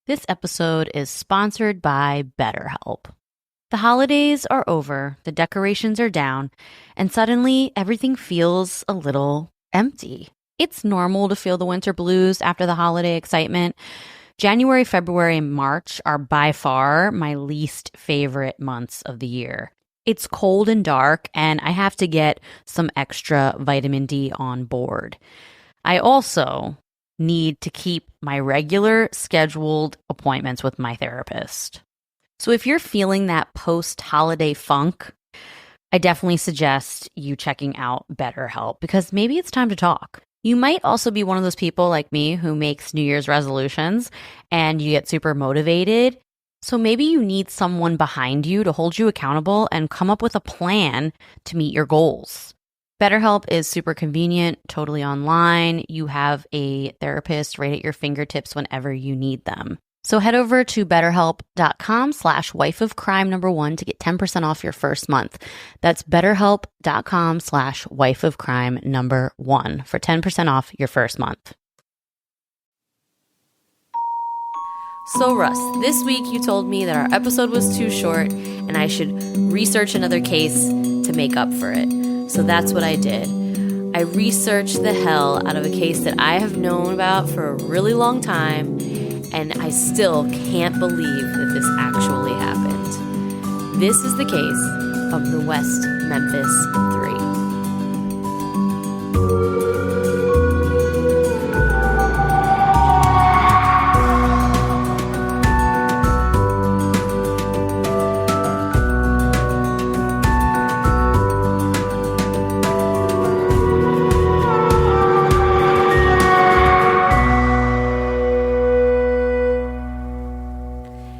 This episode is sponsored by BetterHelp. The holidays are over, the decorations are down, and suddenly everything feels a little empty. It's normal to feel the winter blues after the holiday excitement. January, February, and March are by far my least favorite months of the year. It's cold and dark, and I have to get some extra vitamin D on board. I also need to keep my regular scheduled appointments with my therapist. So if you're feeling that post-holiday funk, I definitely suggest you checking out BetterHelp because maybe it's time to talk. You might also be one of those people like me who makes New Year's resolutions and you get super motivated. So maybe you need someone behind you to hold you accountable and come up with a plan to meet your goals. BetterHelp is super convenient, totally online. You have a therapist right at your fingertips whenever you need them. So head over to betterhelp.com/wifeofcrime1 to get 10% off your first month. That's betterhelp.com/wifeofcrime1 for 10% off your first month. So Russ, this week you told me that our episode was too short and I should research another case to make up for it. So that's what I did. I researched the hell out of a case that I have known about for a really long time, and I still can't believe that this actually happened. This is the case of the West Memphis Three.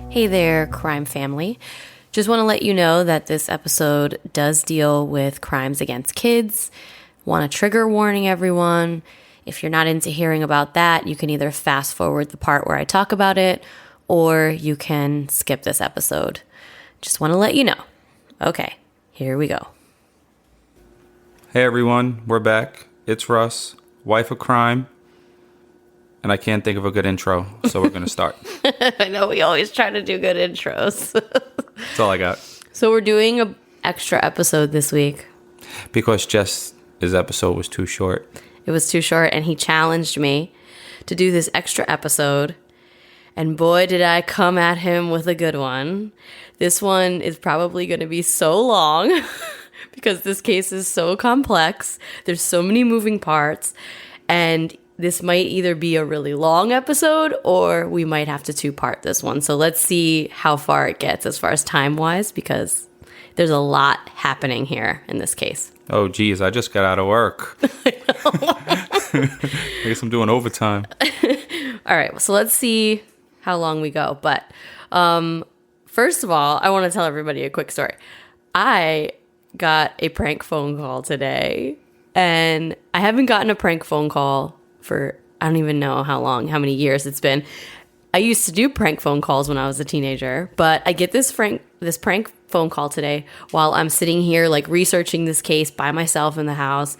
Hey there, crime family. Just want to let you know that this episode does deal with crimes against kids. Want a trigger warning, everyone. If you're not into hearing about that, you can either fast forward the part where I talk about it, or you can skip this episode. Just want to let you know. Okay, here we go. Hey everyone, we're back. It's Russ, wife of crime. And I can't think of a good intro, so we're going to start. I know we always try to do good intros. That's all I got. So we're doing an extra episode this week. Because Jess's episode was too short. It was too short, and he challenged me to do this extra episode. And boy, did I come at him with a good one. This one is probably going to be so long because this case is so complex. There's so many moving parts. And this might either be a really long episode or we might have to two-part this one. So let's see how far it gets as far as time-wise, because there's a lot happening here in this case. Oh, geez, I just got out of work. I guess I'm doing overtime. All right, so let's see how long we go. But first of all, I want to tell everybody a quick story. I got a prank phone call today, and I haven't gotten a prank phone call for I don't even know how many years it's been. I used to do prank phone calls when I was a teenager, but I get this prank phone call today while I'm sitting here like researching this case by myself in the house,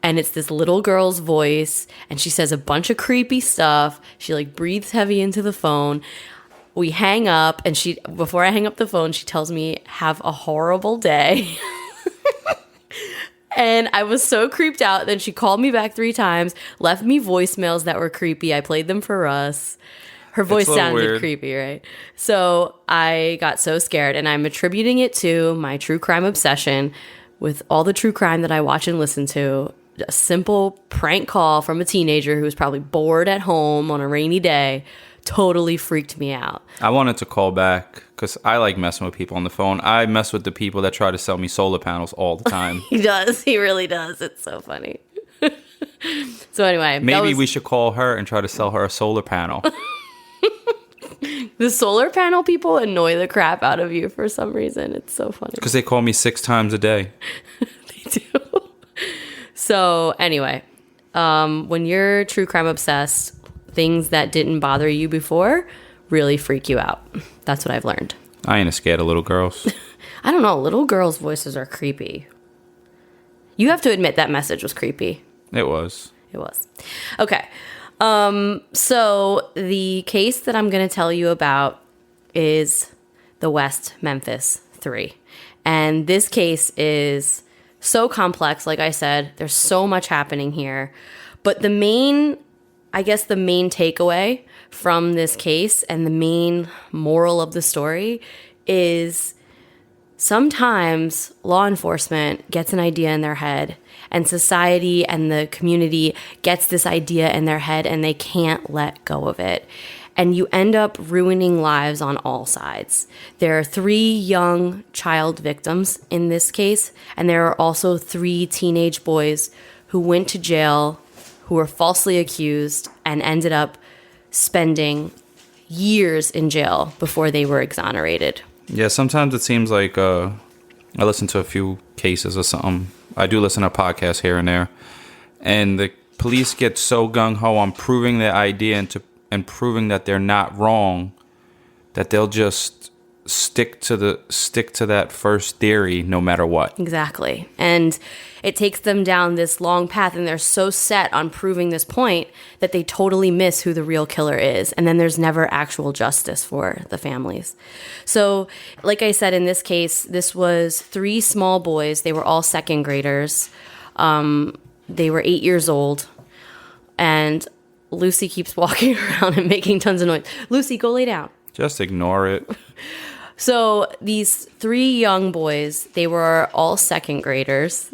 and it's this little girl's voice, and she says a bunch of creepy stuff. She like breathes heavy into the phone. We hang up, and before I hang up the phone, she tells me, "Have a horrible day." And I was so creeped out. Then she called me back 3 times, left me voicemails that were creepy. I played them for Russ. Her voice sounded weird. Creepy, right? So I got so scared, and I'm attributing it to my true crime obsession with all the true crime that I watch and listen to. A simple prank call from a teenager who was probably bored at home on a rainy day totally freaked me out. I wanted to call back because I like messing with people on the phone. I mess with the people that try to sell me solar panels all the time. He does. He really does. It's so funny. So anyway. Maybe we should call her and try to sell her a solar panel. The solar panel people annoy the crap out of you for some reason. It's so funny. Because they call me 6 times a day. They do. So anyway, when you're true crime obsessed, things that didn't bother you before really freak you out. That's what I've learned. I ain't scared of little girls. I don't know. Little girls' voices are creepy. You have to admit that message was creepy. It was. It was. Okay. So the case that I'm going to tell you about is the West Memphis Three. And this case is so complex. Like I said, there's so much happening here. But the main takeaway from this case and the main moral of the story is sometimes law enforcement gets an idea in their head, and society and the community gets this idea in their head, and they can't let go of it. And you end up ruining lives on all sides. There are 3 young child victims in this case, and there are also 3 teenage boys who went to jail, who were falsely accused, and ended up spending years in jail before they were exonerated. Yeah, sometimes it seems like I listen to a few cases or something. I do listen to podcasts here and there, and the police get so gung-ho on proving their idea and proving that they're not wrong, that they'll just stick to that first theory no matter what. Exactly. And it takes them down this long path, and they're so set on proving this point that they totally miss who the real killer is. And then there's never actual justice for the families. So, like I said, in this case, this was 3 small boys. They were all second graders. They were 8 years old. And Lucy keeps walking around and making tons of noise. Lucy, go lay down. Just ignore it. So these 3 young boys, they were all second graders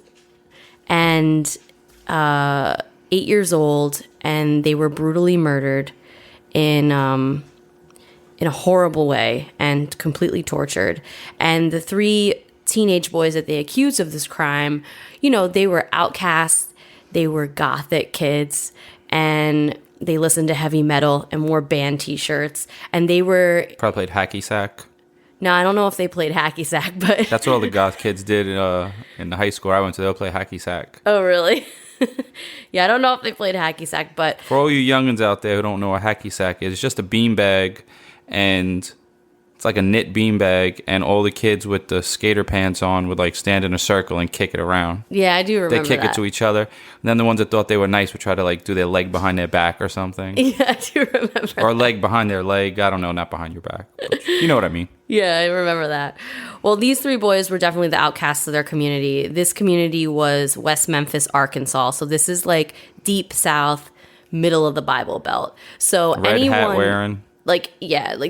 and 8 years old, and they were brutally murdered in a horrible way and completely tortured. And the 3 teenage boys that they accused of this crime, they were outcasts, they were gothic kids, and they listened to heavy metal and wore band t-shirts, and they were... Probably played hacky sack. No, I don't know if they played hacky sack, but... That's what all the goth kids did in the high school I went to. They'll play hacky sack. Oh, really? Yeah, I don't know if they played hacky sack, but... For all you youngins out there who don't know what hacky sack is, it's just a beanbag, and it's like a knit beanbag, and all the kids with the skater pants on would stand in a circle and kick it around. Yeah, I do remember They kick it to each other. And then the ones that thought they were nice would try to do their leg behind their back or something. Yeah, I do remember. Or a leg behind their leg. I don't know, not behind your back. But you know what I mean. Yeah, I remember that. Well, these 3 boys were definitely the outcasts of their community. This community was West Memphis, Arkansas. So this is deep south, middle of the Bible Belt. So Red hat wearing.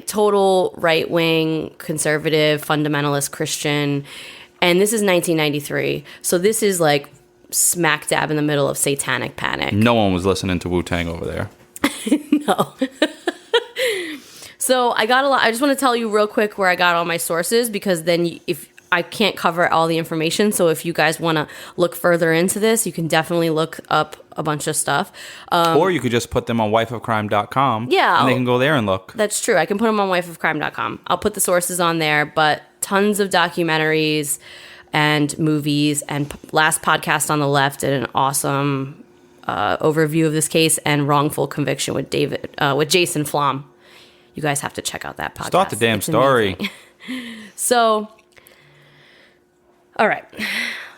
Total right-wing, conservative, fundamentalist Christian. And this is 1993. So this is smack dab in the middle of Satanic Panic. No one was listening to Wu-Tang over there. No. So I got a lot. I just want to tell you real quick where I got all my sources, because then if I can't cover all the information. So if you guys want to look further into this, you can definitely look up a bunch of stuff. Or you could just put them on wifeofcrime.com. Yeah. And they can go there and look. That's true. I can put them on wifeofcrime.com. I'll put the sources on there, but tons of documentaries and movies. And last podcast on the left did an awesome overview of this case, and wrongful conviction with Jason Flom. You guys have to check out that podcast. Start the damn It's story. So, all right.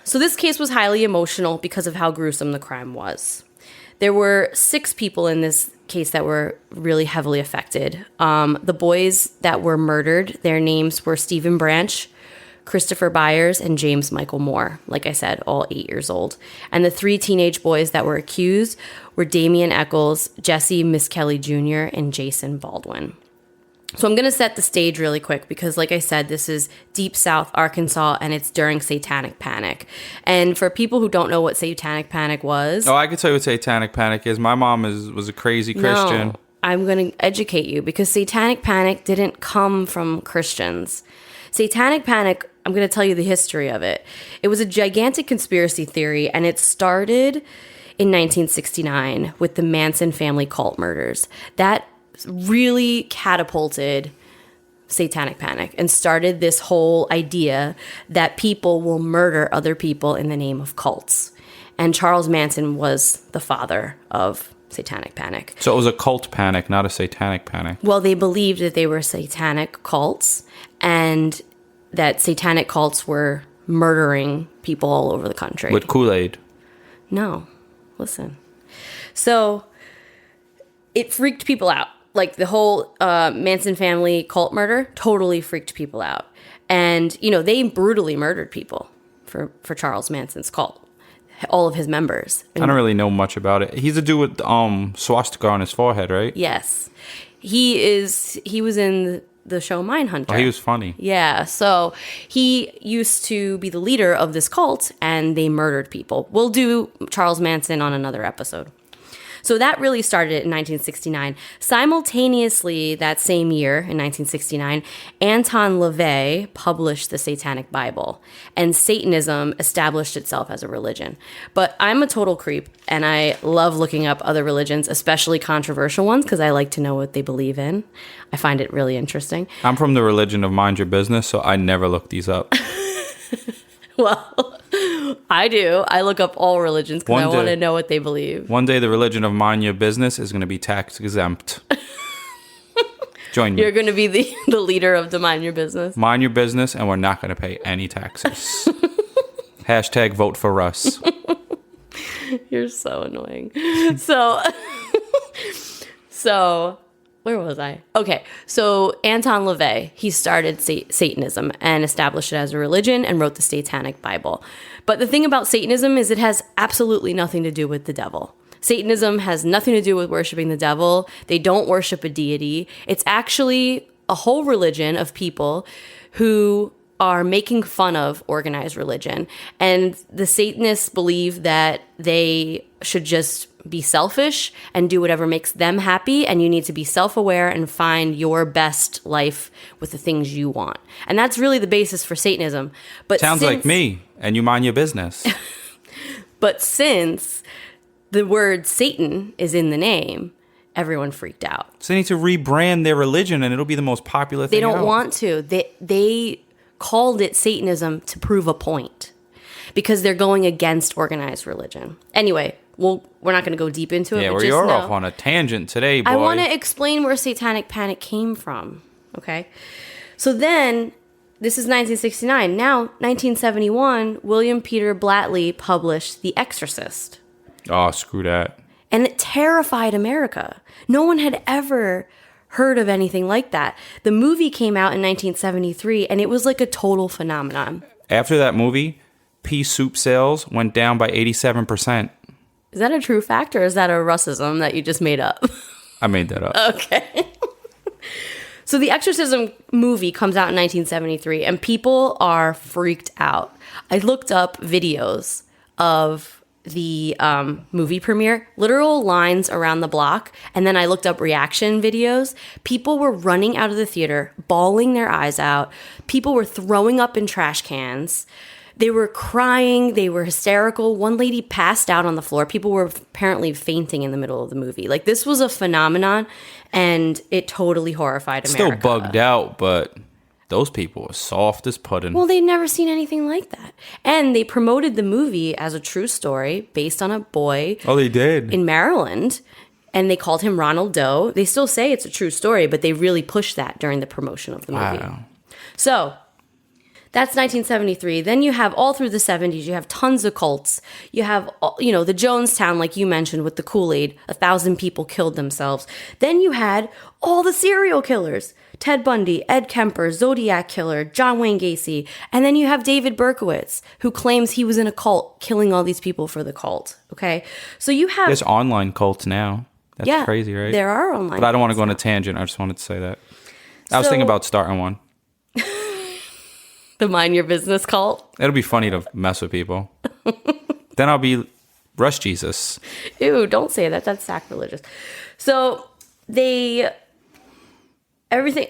So this case was highly emotional because of how gruesome the crime was. There were 6 people in this case that were really heavily affected. The boys that were murdered, their names were Stephen Branch, Christopher Byers, and James Michael Moore. Like I said, all 8 years old. And the 3 teenage boys that were accused were Damian Eccles, Jesse Miskelly Jr., and Jason Baldwin. So I'm going to set the stage really quick because, like I said, this is deep south Arkansas, and it's during Satanic Panic. And for people who don't know what Satanic Panic was... Oh, I can tell you what Satanic Panic is. My mom was a crazy Christian. No, I'm going to educate you, because Satanic Panic didn't come from Christians. Satanic Panic, I'm going to tell you the history of it. It was a gigantic conspiracy theory, and it started in 1969 with the Manson family cult murders. That really catapulted Satanic Panic and started this whole idea that people will murder other people in the name of cults. And Charles Manson was the father of Satanic Panic. So it was a cult panic, not a satanic panic. Well, they believed that they were satanic cults, and that satanic cults were murdering people all over the country. With Kool-Aid. No. Listen. So it freaked people out. Like the whole Manson family cult murder totally freaked people out. And, they brutally murdered people for Charles Manson's cult. All of his members. I don't really know much about it. He's a dude with swastika on his forehead, right? Yes. He was in the show Mindhunter. Oh, he was funny. Yeah. So he used to be the leader of this cult, and they murdered people. We'll do Charles Manson on another episode. So that really started in 1969. Simultaneously, that same year, in 1969, Anton LaVey published the Satanic Bible, and Satanism established itself as a religion. But I'm a total creep, and I love looking up other religions, especially controversial ones, because I like to know what they believe in. I find it really interesting. I'm from the religion of mind your business, so I never look these up. Well, I do. I look up all religions because I want to know what they believe. One day, the religion of mind your business is going to be tax exempt. Join me. You're going to be the leader of the mind your business. Mind your business, and we're not going to pay any taxes. Hashtag vote for Russ. You're so annoying. So where was I? Okay, so Anton LaVey, he started Satanism and established it as a religion and wrote the Satanic Bible. But the thing about Satanism is it has absolutely nothing to do with the devil. Satanism has nothing to do with worshiping the devil. They don't worship a deity. It's actually a whole religion of people who are making fun of organized religion. And the Satanists believe that they should just be selfish and do whatever makes them happy, and you need to be self-aware and find your best life with the things you want. And that's really the basis for Satanism. But sounds like me, and you mind your business. But since the word Satan is in the name, everyone freaked out. So they need to rebrand their religion, and it'll be the most popular thing. They don't want to. They called it Satanism to prove a point because they're going against organized religion. Anyway, we're not going to go deep into it. Yeah, you're off on a tangent today, boy. I want to explain where Satanic Panic came from, okay? So then, this is 1969. Now, 1971, William Peter Blatty published The Exorcist. Oh, screw that. And it terrified America. No one had ever heard of anything like that. The movie came out in 1973, and it was like a total phenomenon. After that movie, pea soup sales went down by 87%. Is that a true fact, or is that a Russism that you just made up? I made that up. Okay. So the Exorcism movie comes out in 1973, and people are freaked out. I looked up videos of the movie premiere, literal lines around the block, and then I looked up reaction videos. People were running out of the theater, bawling their eyes out. People were throwing up in trash cans. They were crying. They were hysterical. One lady passed out on the floor. People were apparently fainting in the middle of the movie. Like, this was a phenomenon, and it totally horrified America. Still bugged out, but those people are soft as pudding. Well, they'd never seen anything like that. And they promoted the movie as a true story based on a boy. Oh, they did. In Maryland. And they called him Ronald Doe. They still say it's a true story, but they really pushed that during the promotion of the movie. Wow. So that's 1973. Then you have all through the 70s, you have tons of cults. You have, the Jonestown, like you mentioned, with the Kool-Aid. 1,000 people killed themselves. Then you had all the serial killers. Ted Bundy, Ed Kemper, Zodiac Killer, John Wayne Gacy. And then you have David Berkowitz, who claims he was in a cult, killing all these people for the cult. Okay? So you have... There's online cults now. That's crazy, right? There are online But I don't want to go on a tangent. I just wanted to say that. I was thinking about starting one. The Mind Your Business cult. It'll be funny to mess with people. Then I'll be Rush Jesus. Ew, don't say that. That's sacrilegious. So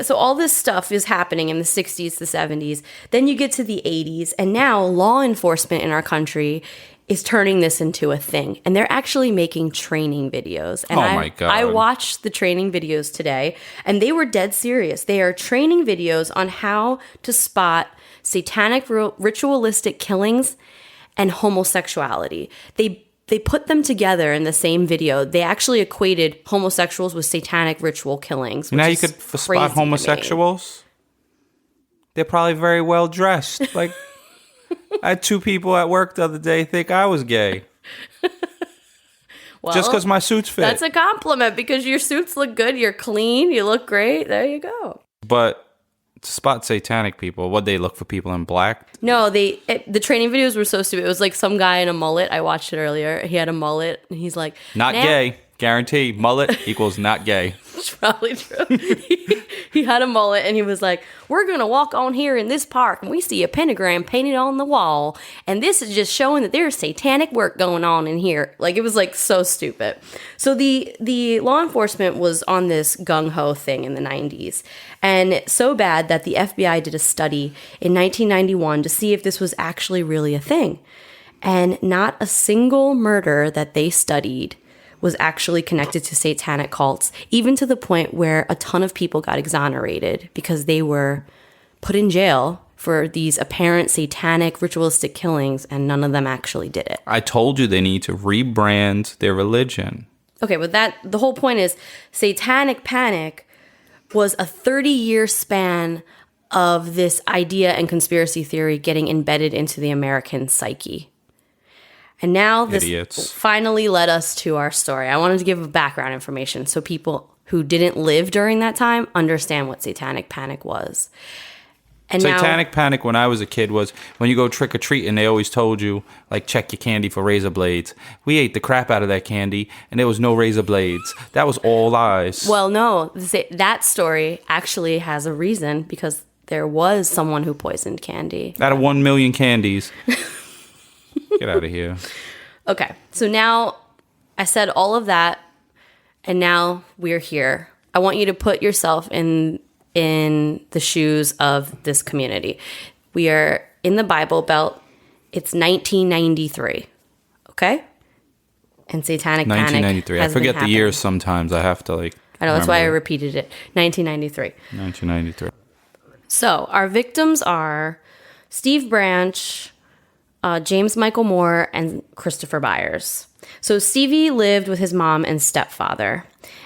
so all this stuff is happening in the 60s, the 70s. Then you get to the 80s, and now law enforcement in our country is turning this into a thing. And they're actually making training videos. And my God. I watched the training videos today, and they were dead serious. They are training videos on how to spot satanic ritualistic killings and homosexuality. They put them together in the same video. They actually equated homosexuals with satanic ritual killings. You know how you could spot homosexuals? They're probably very well dressed. Like, I had 2 people at work the other day think I was gay. Well, Just because my suits fit. That's a compliment because your suits look good. You're clean. You look great. There you go. But to spot satanic people, what they look for people in black? No, the training videos were so stupid. It was like some guy in a mullet. I watched it earlier. He had a mullet, and he's like, Not gay. Guarantee. Mullet equals not gay. It's probably true. He had a mullet, and he was like, we're going to walk on here in this park, and we see a pentagram painted on the wall, and this is just showing that there's satanic work going on in here. Like, it was, like, so stupid. So the law enforcement was on this gung-ho thing in the 90s, and so bad that the FBI did a study in 1991 to see if this was actually really a thing. And not a single murder that they studied was actually connected to satanic cults, even to the point where a ton of people got exonerated because they were put in jail for these apparent satanic ritualistic killings, and none of them actually did it. I told you they need to rebrand their religion. Okay, but the whole point is satanic panic was a 30-year span of this idea and conspiracy theory getting embedded into the American psyche. And now this finally led us to our story. I wanted to give background information so people who didn't live during that time understand what satanic panic was. And satanic panic when I was a kid was when you go trick-or-treating, they always told you, like, check your candy for razor blades. We ate the crap out of that candy, and there was no razor blades. That was all lies. Well, no. That story actually has a reason, because there was someone who poisoned candy. Out of 1 million candies. Get out of here. Okay, so now I said all of that, and now we're here. I want you to put yourself in the shoes of this community. We are in the Bible Belt. It's 1993, okay? And satanic panic 1993. I forget the years sometimes. I have to, like, I know, that's why I repeated it. 1993. 1993. So our victims are Steve Branch, James Michael Moore, and Christopher Byers. So Stevie lived with his mom and stepfather,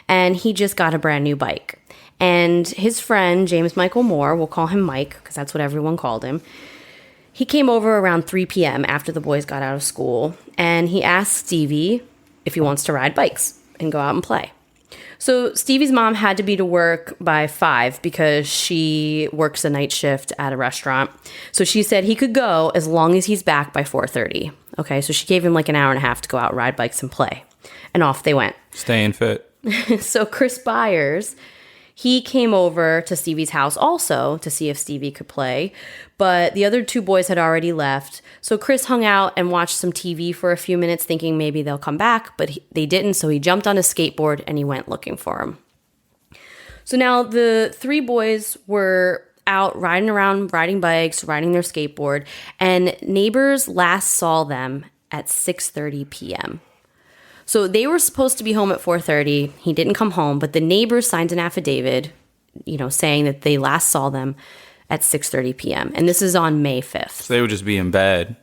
and he just got a brand new bike. And his friend, James Michael Moore, we'll call him Mike, because that's what everyone called him, he came over around 3 p.m. after the boys got out of school, and he asked Stevie if he wants to ride bikes and go out and play. So Stevie's mom had to be to work by 5 because she works a night shift at a restaurant. So she said he could go as long as he's back by 4:30. Okay, so she gave him like an hour and a half to go out, ride bikes, and play. And off they went. Staying fit. So Chris Byers, he came over to Stevie's house also to see if Stevie could play. But the other 2 boys had already left. So Chris hung out and watched some TV for a few minutes thinking maybe they'll come back. But they didn't, so he jumped on his skateboard and he went looking for him. So now the 3 boys were out riding around, riding bikes, riding their skateboard. And neighbors last saw them at 6:30 p.m. So they were supposed to be home at 4:30. He didn't come home, but the neighbors signed an affidavit, saying that they last saw them at 6:30 p.m. And this is on May 5th. So they would just be in bed.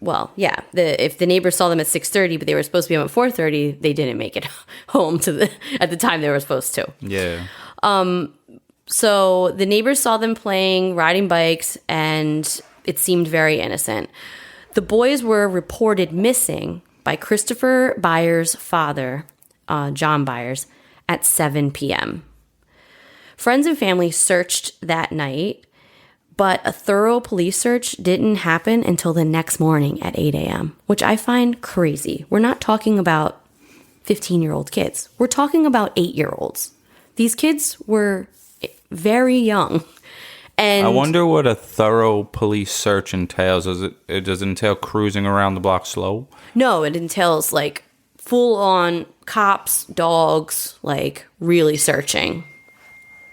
Well, yeah. If the neighbors saw them at 6:30, but they were supposed to be home at 4:30, they didn't make it home at the time they were supposed to. Yeah. So the neighbors saw them playing, riding bikes, and it seemed very innocent. The boys were reported missing by Christopher Byers' father, John Byers, at 7 p.m. Friends and family searched that night, but a thorough police search didn't happen until the next morning at 8 a.m., which I find crazy. We're not talking about 15-year-old kids. We're talking about 8-year-olds. These kids were very young. And I wonder what a thorough police search entails. Does it entail cruising around the block slow? No, it entails like full-on cops, dogs, like really searching.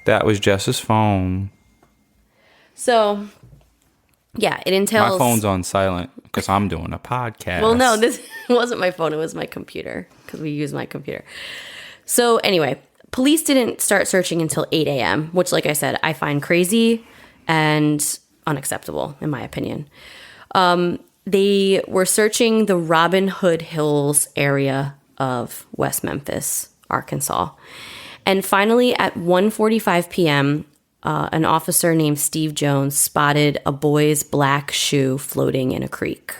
That was Jess's phone. So, yeah, it entails... My phone's on silent because I'm doing a podcast. Well, no, this wasn't my phone. It was my computer because we use my computer. So, anyway, police didn't start searching until 8 a.m., which, like I said, I find crazy and unacceptable, in my opinion. They were searching the Robin Hood Hills area of West Memphis, Arkansas. And finally, at 1:45 p.m., an officer named Steve Jones spotted a boy's black shoe floating in a creek.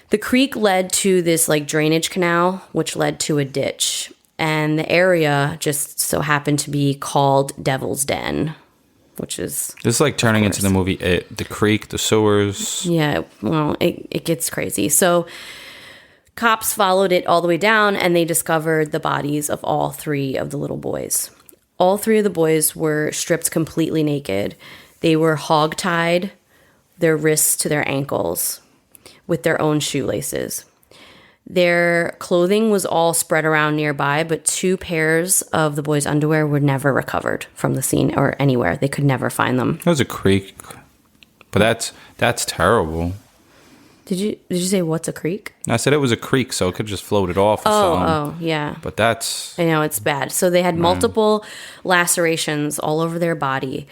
The creek led to this like drainage canal, which led to a ditch. And the area just so happened to be called Devil's Den, which is... This is like turning into the movie It. The creek, the sewers. Yeah, well, it gets crazy. So cops followed it all the way down, and they discovered the bodies of all 3 of the little boys. All 3 of the boys were stripped completely naked. They were hog-tied, their wrists to their ankles, with their own shoelaces. Their clothing was all spread around nearby, but 2 pairs of the boys' underwear were never recovered from the scene or anywhere. They could never find them. That was a creek. But that's terrible. Did you say what's a creek? I said it was a creek, so it could just floated off or something. Oh, yeah. But that's... I know, it's bad. So they had multiple lacerations all over their body.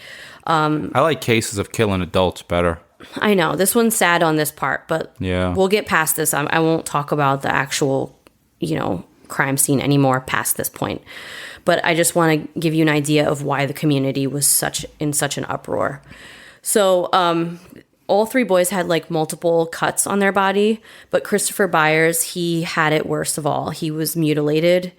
I like cases of killing adults better. I know. This one's sad on this part, but yeah, we'll get past this. I won't talk about the actual, crime scene anymore past this point. But I just want to give you an idea of why the community was in such an uproar. So all 3 boys had like multiple cuts on their body, but Christopher Byers, he had it worst of all. He was mutilated.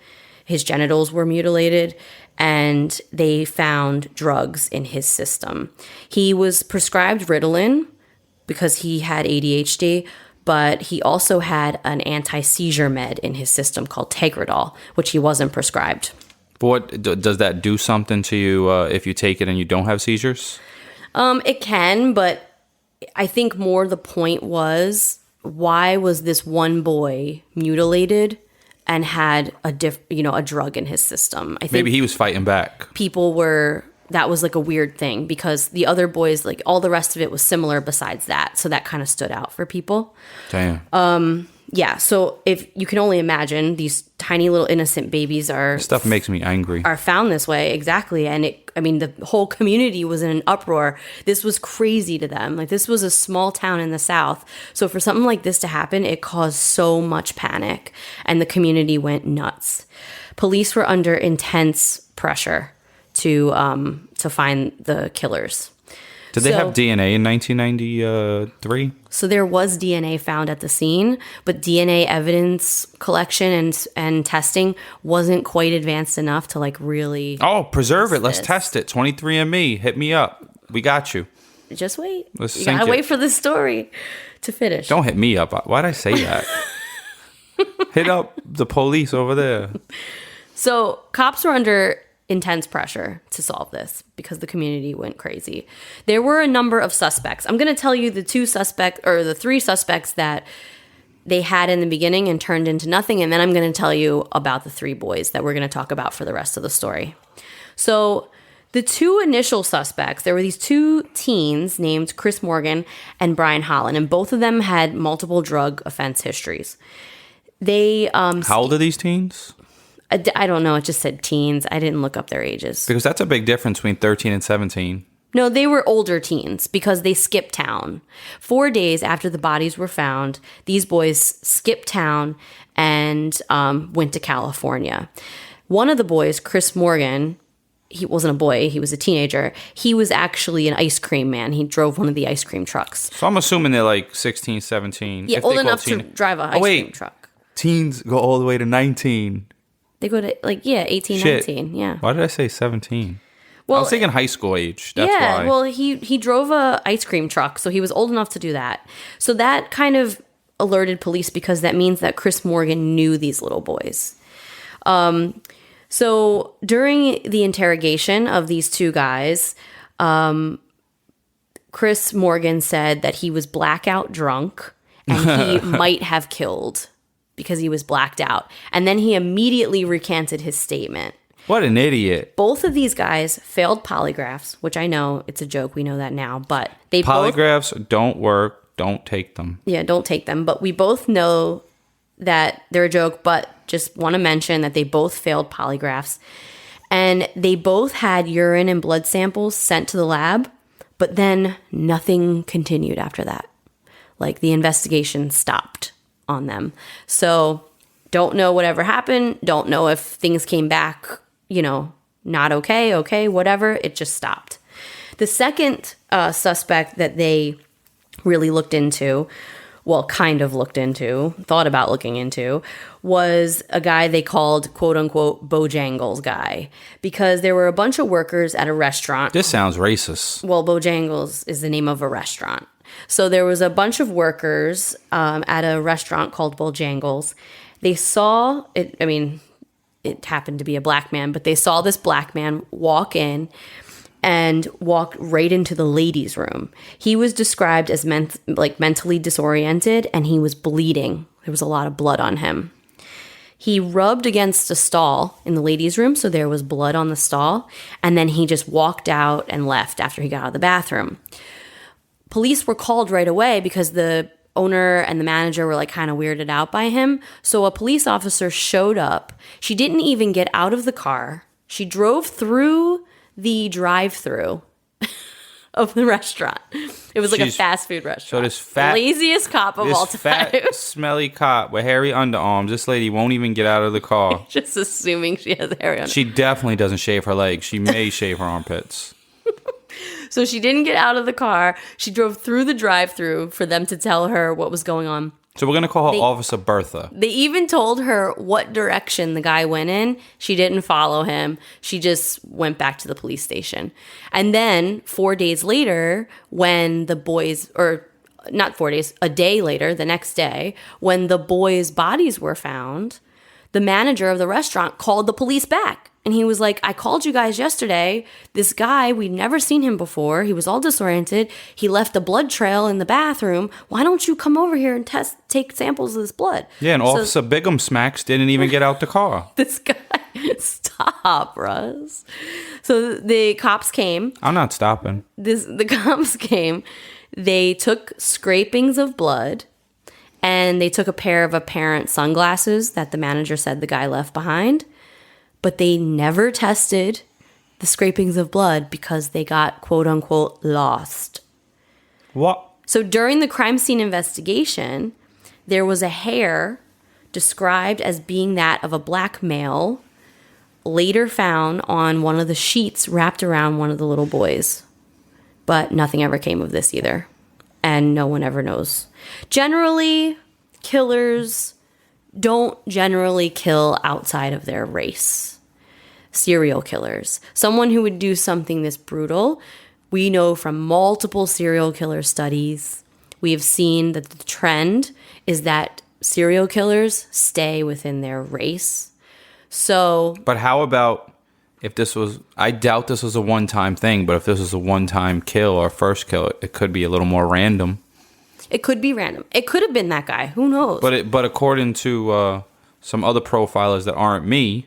His genitals were mutilated, and they found drugs in his system. He was prescribed Ritalin because he had ADHD, but he also had an anti-seizure med in his system called Tegretol, which he wasn't prescribed. But what does that do something to you if you take it and you don't have seizures? It can, but I think more the point was, why was this one boy mutilated and had a drug in his system? I think maybe he was fighting back. That was like a weird thing, because the other boys, like all the rest of it was similar besides that. So that kind of stood out for people. Damn. Yeah. So if you can only imagine, these tiny little innocent babies This stuff makes me angry. Are found this way. Exactly. And the whole community was in an uproar. This was crazy to them. Like, this was a small town in the South. So for something like this to happen, it caused so much panic, and the community went nuts. Police were under intense pressure to find the killers. Did they have DNA in 1993? So there was DNA found at the scene, but DNA evidence collection and testing wasn't quite advanced enough to like really... Oh, preserve it. Let's test it. 23andMe, hit me up. We got you. Just wait. You gotta wait for the story to finish. Don't hit me up. Why'd I say that? Hit up the police over there. So cops were under intense pressure to solve this because the community went crazy. There were a number of suspects. I'm going to tell you the 3 suspects that they had in the beginning and turned into nothing, and then I'm going to tell you about the 3 boys that we're going to talk about for the rest of the story. So the 2 initial suspects, there were these 2 teens named Chris Morgan and Brian Holland, and both of them had multiple drug offense histories. They How old are these teens? I don't know. It just said teens. I didn't look up their ages. Because that's a big difference between 13 and 17. No, they were older teens because they skipped town. 4 days after the bodies were found, these boys skipped town and went to California. One of the boys, Chris Morgan, he wasn't a boy. He was a teenager. He was actually an ice cream man. He drove one of the ice cream trucks. So I'm assuming they're like 16, 17. Yeah, old enough to drive an ice cream truck. Teens go all the way to 19. They go to 18, Shit. 19, yeah. Why did I say 17? Well, I was thinking high school age. That's why. Well, he drove a ice cream truck, so he was old enough to do that. So that kind of alerted police because that means that Chris Morgan knew these little boys. So during the interrogation of these 2 guys, Chris Morgan said that he was blackout drunk and he might have killed because he was blacked out. And then he immediately recanted his statement. What an idiot. Both of these guys failed polygraphs, which I know it's a joke. We know that now, but Polygraphs don't work. Don't take them. Yeah, don't take them. But we both know that they're a joke, but just want to mention that they both failed polygraphs. And they both had urine and blood samples sent to the lab, but then nothing continued after that. Like, the investigation stopped on them. So don't know whatever happened. Don't know if things came back, not okay, whatever. It just stopped. The second suspect that they really looked into kind of thought about looking into, was a guy they called, quote unquote, Bojangles guy, because there were a bunch of workers at a restaurant. This sounds racist. Well, Bojangles is the name of a restaurant. So there was a bunch of workers at a restaurant called Bojangles. They saw it. I mean, it happened to be a black man, but they saw this black man walk in and walked right into the ladies' room. He was described as mentally disoriented, and he was bleeding. There was a lot of blood on him. He rubbed against a stall in the ladies' room, so there was blood on the stall, and then he just walked out and left after he got out of the bathroom. Police were called right away because the owner and the manager were kind of weirded out by him. So a police officer showed up. She didn't even get out of the car. She drove through the drive-through of the restaurant. It was a fast food restaurant. So this fat, laziest cop of all time. Fat, smelly cop with hairy underarms. This lady won't even get out of the car. Just assuming she has hairy underarms. She definitely doesn't shave her legs. She may shave her armpits. So she didn't get out of the car. She drove through the drive-thru for them to tell her what was going on. So we're going to call her Officer Bertha. They even told her what direction the guy went in. She didn't follow him. She just went back to the police station. And then 4 days later, when the boys, or not 4 days, a day later, the next day, when the boys' bodies were found, the manager of the restaurant called the police back. And he was like, I called you guys yesterday. This guy, we've never seen him before. He was all disoriented. He left a blood trail in the bathroom. Why don't you come over here and take samples of this blood? Yeah, and Officer Bigum Smacks didn't even get out the car. This guy, stop, Russ. So the cops came. I'm not stopping. The cops came. They took scrapings of blood, and they took a pair of apparent sunglasses that the manager said the guy left behind. But they never tested the scrapings of blood because they got, quote unquote, lost. What? So during the crime scene investigation, there was a hair described as being that of a black male, later found on one of the sheets wrapped around one of the little boys. But nothing ever came of this either. And no one ever knows. Generally, killers don't generally kill outside of their race. Serial killers. Someone who would do something this brutal, we know from multiple serial killer studies, we have seen that the trend is that serial killers stay within their race. So, but how about if this was, I doubt this was a one-time thing, but if this was a one-time kill or first kill, it could be a little more random. It could be random. It could have been that guy. Who knows? But according to some other profilers that aren't me,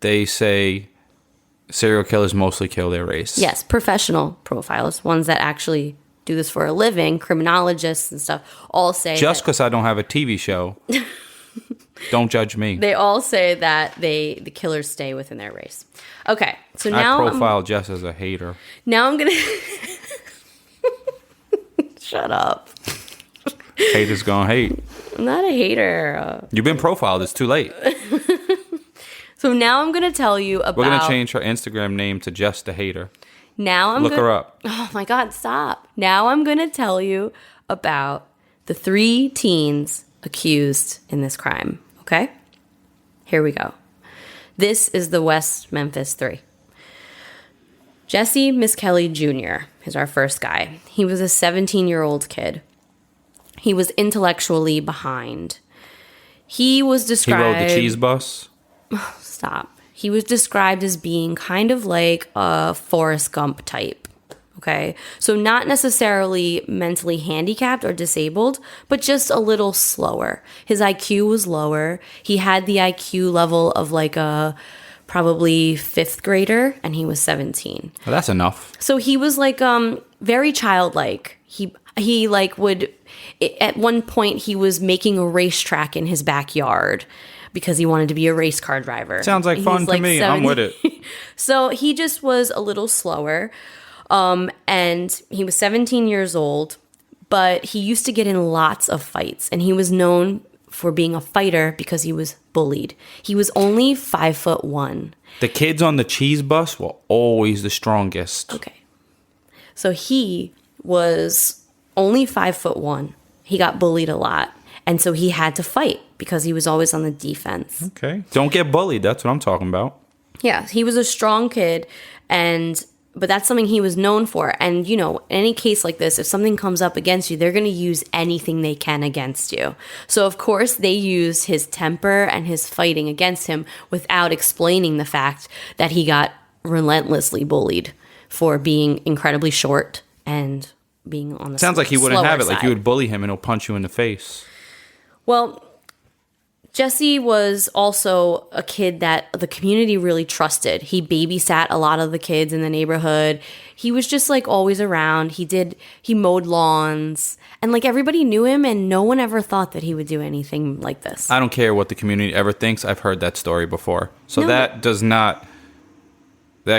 they say serial killers mostly kill their race. Yes, professional profilers, ones that actually do this for a living, criminologists and stuff, all say just because I don't have a TV show, don't judge me. They all say that the killers stay within their race. Okay, so now I profile Jess as a hater. Now I'm gonna shut up. Haters gonna hate. I'm not a hater. You've been profiled. It's too late. So now I'm going to tell you about... We're going to change her Instagram name to Just a Hater. Now I'm Look her up. Oh my God, stop. Now I'm going to tell you about the 3 teens accused in this crime. Okay? Here we go. This is the West Memphis Three. Jesse Miskelly Jr. is our first guy. He was a 17-year-old kid. He was intellectually behind. He was described... He rode the cheese bus? Stop. He was described as being kind of like a Forrest Gump type. Okay? So not necessarily mentally handicapped or disabled, but just a little slower. His IQ was lower. He had the IQ level of like a probably 5th grader, and he was 17. Well, that's enough. So he was like very childlike. He like would, at one point he was making a racetrack in his backyard because he wanted to be a race car driver. Sounds like fun to me. 70. I'm with it. So he just was a little slower. And he was 17 years old, but he used to get in lots of fights, and he was known for being a fighter because he was bullied. He was only 5'1". The kids on the cheese bus were always the strongest. Okay. So he was only 5'1", He got bullied a lot. And so he had to fight because he was always on the defense. Okay. Don't get bullied. That's what I'm talking about. Yeah, he was a strong kid, but that's something he was known for. And, you know, in any case like this, if something comes up against you, they're going to use anything they can against you. So, of course, they use his temper and his fighting against him without explaining the fact that he got relentlessly bullied for being incredibly short and being on the Sounds like he wouldn't have it. side. Like you would bully him and he'll punch you in the face. Well, Jesse was also a kid that the community really trusted. He babysat a lot of the kids in the neighborhood. He was just like always around. He mowed lawns, and like everybody knew him, and no one ever thought that he would do anything like this. I don't care what the community ever thinks. I've heard that story before. So No. that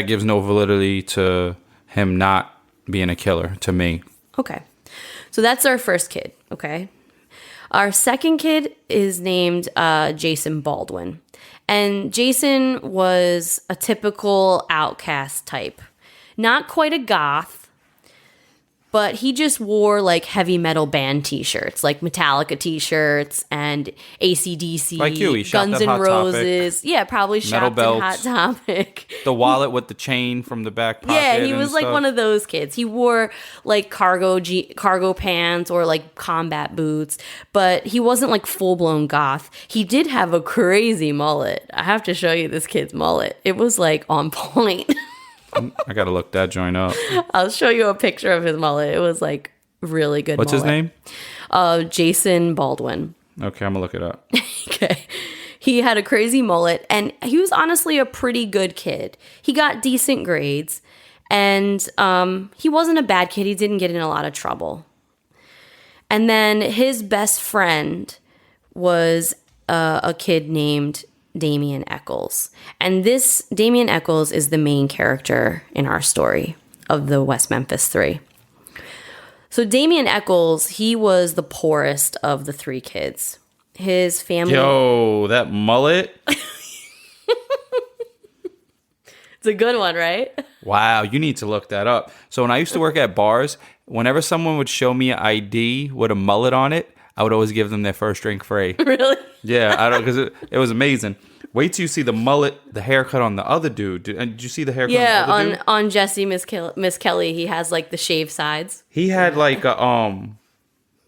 gives no validity to him not being a killer to me. Okay. So that's our first kid, okay? Our second kid is named Jason Baldwin. And Jason was a typical outcast type. Not quite a goth, but he just wore like heavy metal band t-shirts, like Metallica t-shirts and AC/DC, Like you, he shopped Guns at N' Hot Topic. Roses. Yeah, probably shopped at Hot belts. Topic. The wallet with the chain from the back pocket. Yeah, he and was like stuff. one of those kids. He wore like cargo pants or like combat boots, but he wasn't like full blown goth. He did have a crazy mullet. I have to show you this kid's mullet. It was like on point. I gotta look that joint up. I'll show you a picture of his mullet. It was like really good. What's his name? Jason Baldwin. Okay, I'm gonna look it up. Okay. He had a crazy mullet, and he was honestly a pretty good kid. He got decent grades, and he wasn't a bad kid. He didn't get in a lot of trouble. And then his best friend was a kid named Damien Eccles. And this Damien Eccles is the main character in our story of the West Memphis Three. So Damien Eccles, he was the poorest of the three kids. His family... Yo, that mullet. It's a good one, right? Wow, you need to look that up. So when I used to work at bars, whenever someone would show me an ID with a mullet on it, I would always give them their first drink free. Really? Yeah, I don't, because it was amazing. Wait till you see the mullet, the haircut on the other dude. Did you see the haircut Yeah, on the other dude? on Jesse Miss Kelly, he has like the shaved sides. He had like a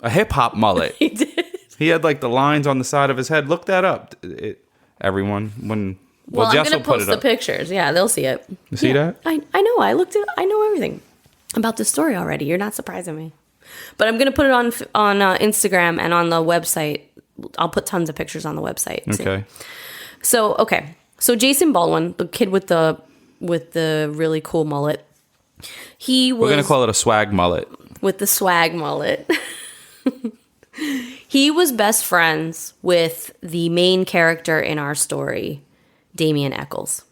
hip hop mullet. He did. He had like the lines on the side of his head. Look that up, everyone. Well, I'm Jess gonna will put post it the up. pictures. Yeah, they'll see it. You see that? I know. I looked at. I know everything about the story already. You're not surprising me. But I'm gonna put it on Instagram and on the website. I'll put tons of pictures on the website. too. Okay. So Jason Baldwin, the kid with the really cool mullet, he was We're gonna call it a swag mullet. with the swag mullet. He was best friends with the main character in our story, Damien Eccles.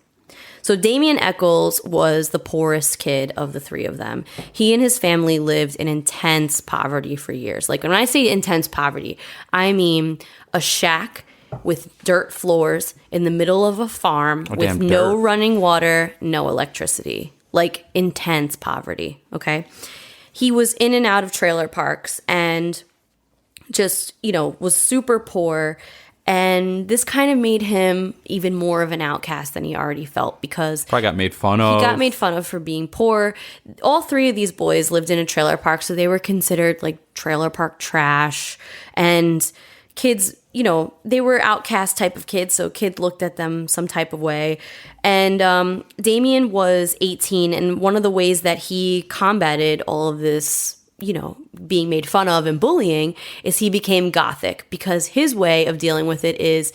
So Damien Eccles was the poorest kid of the three of them. He and his family lived in intense poverty for years. Like when I say intense poverty, I mean a shack with dirt floors in the middle of a farm with damn no dirt. running water, no electricity. Like intense poverty, okay? He was in and out of trailer parks and just, was super poor. And this kind of made him even more of an outcast than he already felt because Probably got made fun of. he got made fun of for being poor. All three of these boys lived in a trailer park, so they were considered like trailer park trash. And kids, they were outcast type of kids, so kids looked at them some type of way. And Damien was 18, and one of the ways that he combated all of this, being made fun of and bullying is he became gothic because his way of dealing with it is,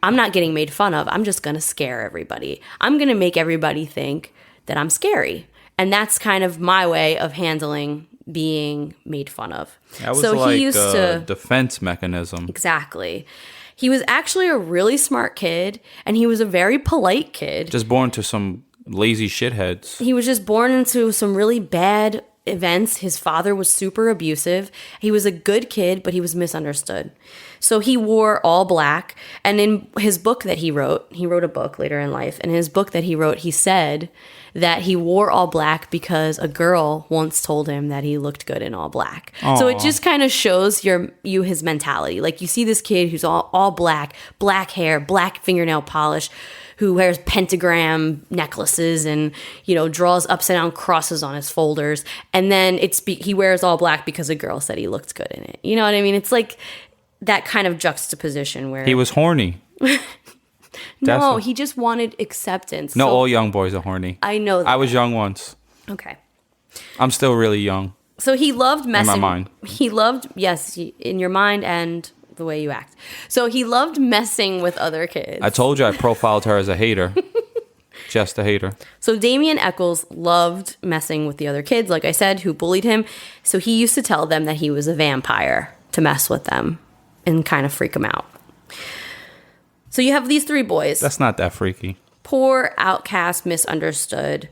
I'm not getting made fun of. I'm just going to scare everybody. I'm going to make everybody think that I'm scary. And that's kind of my way of handling being made fun of. That was so like he used a to defense mechanism. Exactly. He was actually a really smart kid, and he was a very polite kid. Just born to some lazy shitheads. He was just born into some really bad events, his father was super abusive. He was a good kid, but he was misunderstood. So he wore all black. And in his book that he wrote a book later in life. And in his book that he wrote, he said that he wore all black because a girl once told him that he looked good in all black. Aww. So it just kind of shows his mentality. Like, you see this kid who's all black hair, black fingernail polish, who wears pentagram necklaces and, draws upside down crosses on his folders. And then he wears all black because a girl said he looked good in it. You know what I mean? It's like that kind of juxtaposition where... He was horny. No, he just wanted acceptance. No, all young boys are horny. I know that. I was young once. Okay. I'm still really young. So he loved messing... In my mind. He loved... Yes, in your mind and... the way you act. So he loved messing with other kids. I told you I profiled her as a hater. Just a hater. So Damien Eccles loved messing with the other kids, like I said, who bullied him. So he used to tell them that he was a vampire to mess with them and kind of freak them out. So you have these three boys. That's not that freaky. Poor, outcast, misunderstood.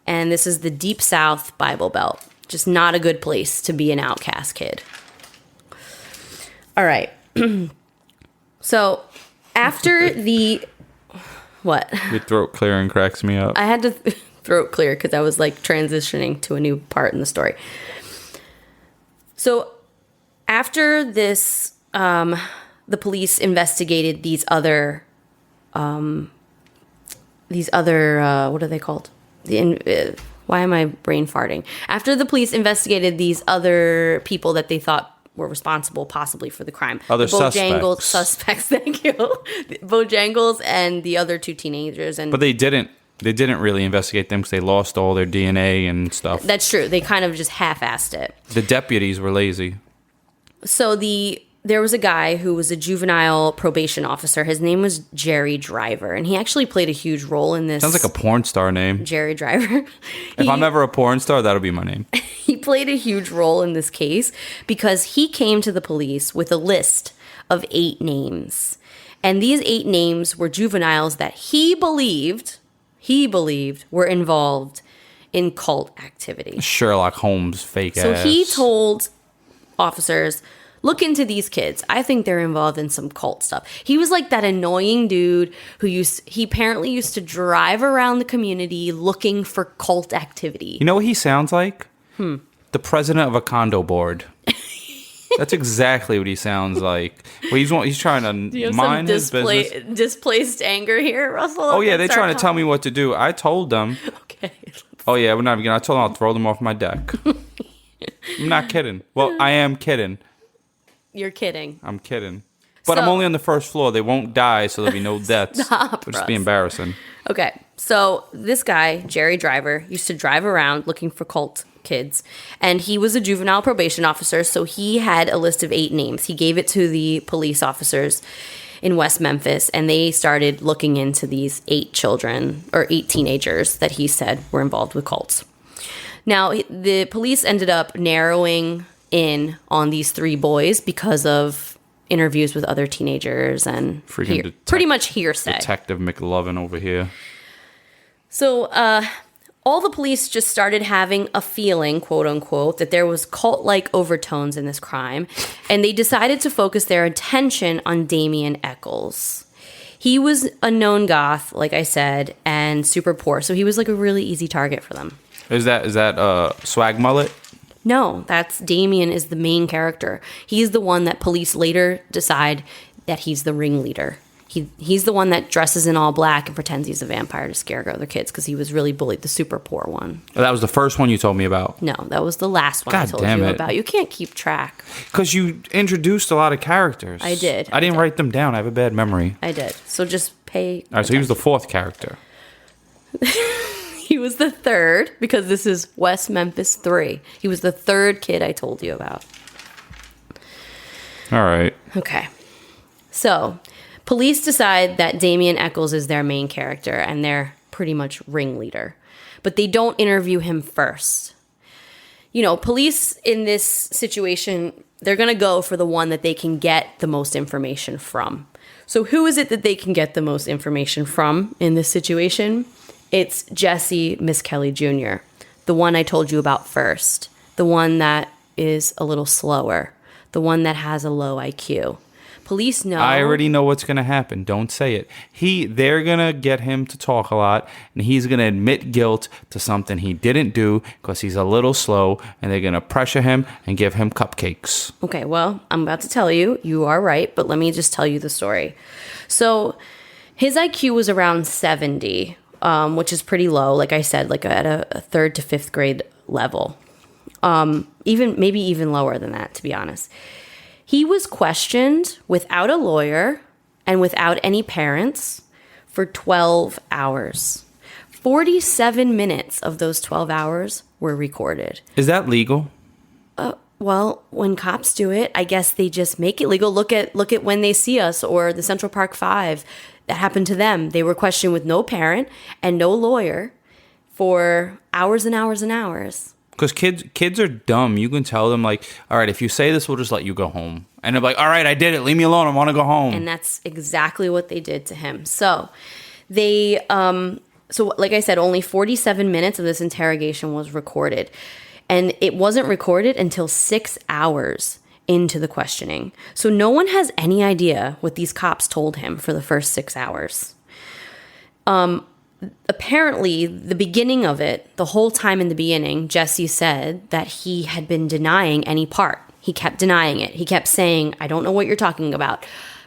And this is the Deep South Bible Belt. Just not a good place to be an outcast kid. All right. So after the... What? Your throat clearing cracks me up. I had to throat clear because I was like transitioning to a new part in the story. So after this, the police investigated these other, what are they called? Why am I brain farting? After the police investigated these other people that they thought were responsible possibly for the crime. Other Bojangles suspects, thank you. Bojangles and the other two teenagers. But they didn't really investigate them because they lost all their DNA and stuff. That's true. They kind of just half-assed it. The deputies were lazy. So there was a guy who was a juvenile probation officer. His name was Jerry Driver, and he actually played a huge role in this. Sounds like a porn star name. Jerry Driver. If I'm ever a porn star, that'll be my name. He played a huge role in this case because he came to the police with a list of 8 names. And these 8 names were juveniles that he believed were involved in cult activity. Sherlock Holmes fake ass. So he told officers, look into these kids. I think they're involved in some cult stuff. He was like that annoying dude he apparently used to drive around the community looking for cult activity. You know what he sounds like? The president of a condo board. That's exactly what he sounds like. Well, he's trying to mind his business. Displaced anger here, Russell? Oh, yeah, they're trying to tell me what to do. I told them. Okay. Oh, yeah, we're not even I told them I'll throw them off my deck. I'm not kidding. Well, I am kidding. You're kidding. I'm kidding. But I'm only on the first floor. They won't die, so there'll be no deaths. Stop, It'll just be embarrassing. Okay, so this guy, Jerry Driver, used to drive around looking for cult kids, and he was a juvenile probation officer, so he had a list of 8 names. He gave it to the police officers in West Memphis, and they started looking into these 8 children, or 8 teenagers that he said were involved with cults. Now, the police ended up narrowing in on these 3 boys because of interviews with other teenagers and pretty much hearsay. Detective McLovin over here. So all the police just started having a feeling, quote unquote, that there was cult-like overtones in this crime, and they decided to focus their attention on Damien Eccles. He was a known goth, like I said, and super poor, so he was like a really easy target for them. Is that Swag Mullet? No, that's Damien is the main character. He's the one that police later decide that he's the ringleader. He's the one that dresses in all black and pretends he's a vampire to scare other kids because he was really bullied, the super poor one. That was the first one you told me about. No, that was the last one I told you about. You can't keep track. Because you introduced a lot of characters. I did. I didn't write them down. I have a bad memory. I did. So just pay All right, so he was the 4th character. He was the 3rd because this is West Memphis 3. He was the 3rd kid I told you about. All right. Okay. So, police decide that Damien Eccles is their main character and they're pretty much ringleader. But they don't interview him first. You know, police in this situation, they're going to go for the one that they can get the most information from. So who is it that they can get the most information from in this situation? It's Jesse Misskelley Jr., the one I told you about first, the one that is a little slower, the one that has a low IQ. Police know. I already know what's going to happen. Don't say it. They're going to get him to talk a lot, and he's going to admit guilt to something he didn't do because he's a little slow, and they're going to pressure him and give him cupcakes. Okay, well, I'm about to tell you. You are right, but let me just tell you the story. So his IQ was around 70, which is pretty low. Like I said, like at a third to fifth grade level. Maybe even lower than that, to be honest. He was questioned without a lawyer and without any parents for 12 hours. 47 minutes of those 12 hours were recorded. Is that legal? Well, when cops do it, I guess they just make it legal. Look at When They See Us or the Central Park Five. That happened to them. They were questioned with no parent and no lawyer for hours and hours and hours. Because kids are dumb. You can tell them, like, all right, if you say this, we'll just let you go home. And they're like, all right, I did it. Leave me alone. I want to go home. And that's exactly what they did to him. So like I said, only 47 minutes of this interrogation was recorded. And it wasn't recorded until 6 hours into the questioning. So no one has any idea what these cops told him for the first 6 hours. Apparently, the beginning of it, the whole time in the beginning, Jesse said that he had been denying any part. He kept denying it. He kept saying, I don't know what you're talking about,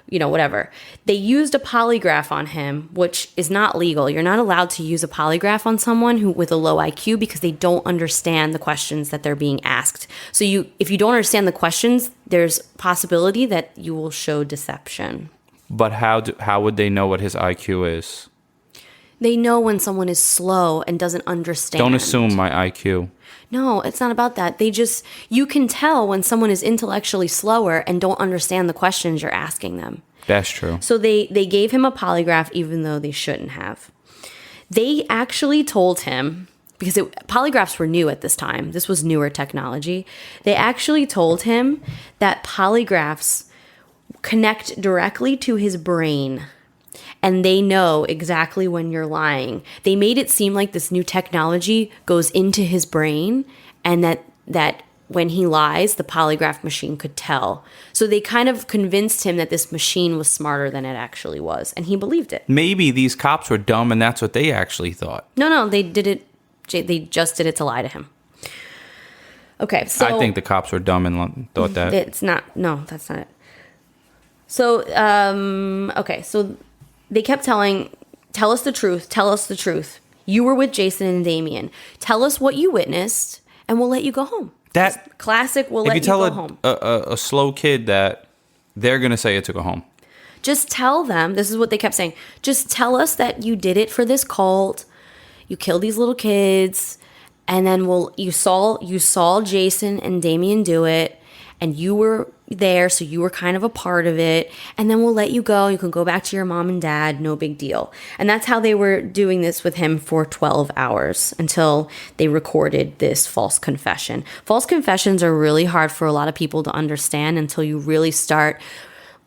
whatever. They used a polygraph on him, which is not legal. You're not allowed to use a polygraph on someone with a low IQ because they don't understand the questions that they're being asked. So if you don't understand the questions, there's possibility that you will show deception. But how would they know what his IQ is? They know when someone is slow and doesn't understand. Don't assume my IQ. No, it's not about that. You can tell when someone is intellectually slower and don't understand the questions you're asking them. That's true. So they gave him a polygraph even though they shouldn't have. They actually told him, because polygraphs were new at this time. This was newer technology. They actually told him that polygraphs connect directly to his brain. And they know exactly when you're lying. They made it seem like this new technology goes into his brain and that when he lies, the polygraph machine could tell. So they kind of convinced him that this machine was smarter than it actually was. And he believed it. Maybe these cops were dumb and that's what they actually thought. No, they did it. They just did it to lie to him. Okay, so I think the cops were dumb and thought that. It's not. No, that's not it. So, okay, so they kept tell us the truth. You were with Jason and Damien. Tell us what you witnessed, and we'll let you go home. That classic, we'll let you go home. A slow kid that they're going to say it to go home. Just tell them, this is what they kept saying, just tell us that you did it for this cult, you killed these little kids, and then you saw Jason and Damien do it, and you were there, so you were kind of a part of it, and then we'll let you go. You can go back to your mom and dad, no big deal. And that's how they were doing this with him for 12 hours until they recorded this false confession. False confessions are really hard for a lot of people to understand until you really start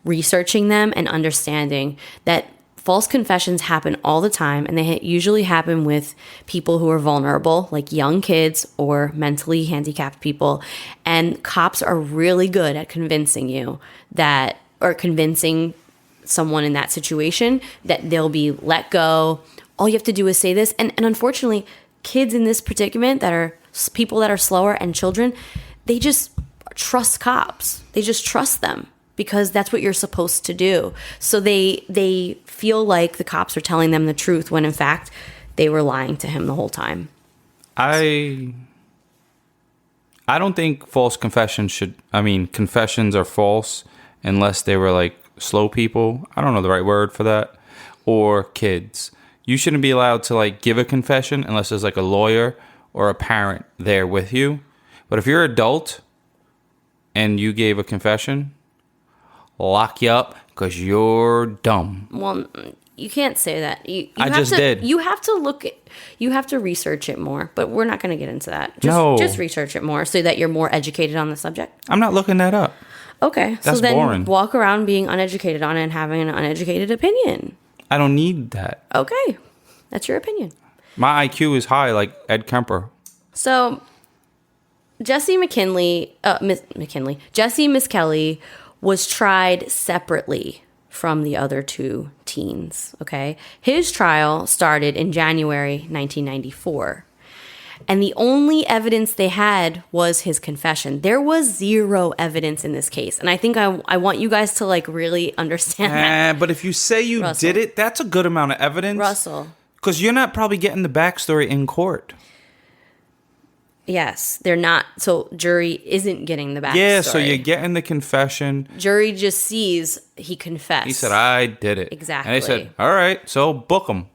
researching them and understanding that false confessions happen all the time, and they usually happen with people who are vulnerable, like young kids or mentally handicapped people. And cops are really good at convincing you that, or convincing someone in that situation that they'll be let go. All you have to do is say this. And unfortunately, kids in this predicament that are people that are slower and children, they just trust cops. They just trust them, because that's what you're supposed to do. So they feel like the cops are telling them the truth when in fact they were lying to him the whole time. I don't think confessions are false unless they were like slow people. I don't know the right word for that. Or kids. You shouldn't be allowed to like give a confession unless there's like a lawyer or a parent there with you. But if you're an adult and you gave a confession, lock you up because you're dumb. Well, you can't say that. I just did. You have to research it more, but we're not going to get into that. Just research it more so that you're more educated on the subject. I'm not looking that up. Okay. That's so then boring. Walk around being uneducated on it and having an uneducated opinion. I don't need that. Okay. That's your opinion. My IQ is high like Ed Kemper. So Jesse Miskelly was tried separately from the other two teens, okay? His trial started in January 1994. And the only evidence they had was his confession. There was zero evidence in this case. And I think I want you guys to like really understand that. But if you say you Russell. did it, that's a good amount of evidence. Russell. Because you're not probably getting the backstory in court. Yes, they're not. So jury isn't getting the backstory. Yeah, so you're getting the confession. Jury just sees he confessed. He said, I did it. Exactly. And they said, all right, so book him.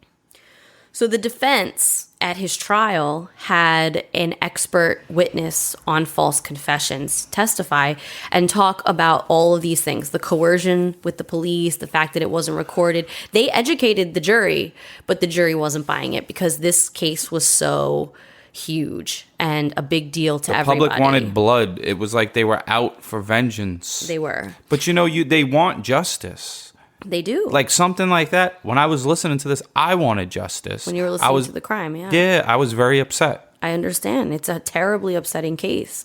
So the defense at his trial had an expert witness on false confessions testify and talk about all of these things, the coercion with the police, the fact that it wasn't recorded. They educated the jury, but the jury wasn't buying it because this case was so huge and a big deal to everybody. The public wanted blood. It was like they were out for vengeance. They were. But they want justice. They do. Like something like that. When I was listening to this, I wanted justice. When you were listening to the crime, yeah. Yeah, I was very upset. I understand. It's a terribly upsetting case.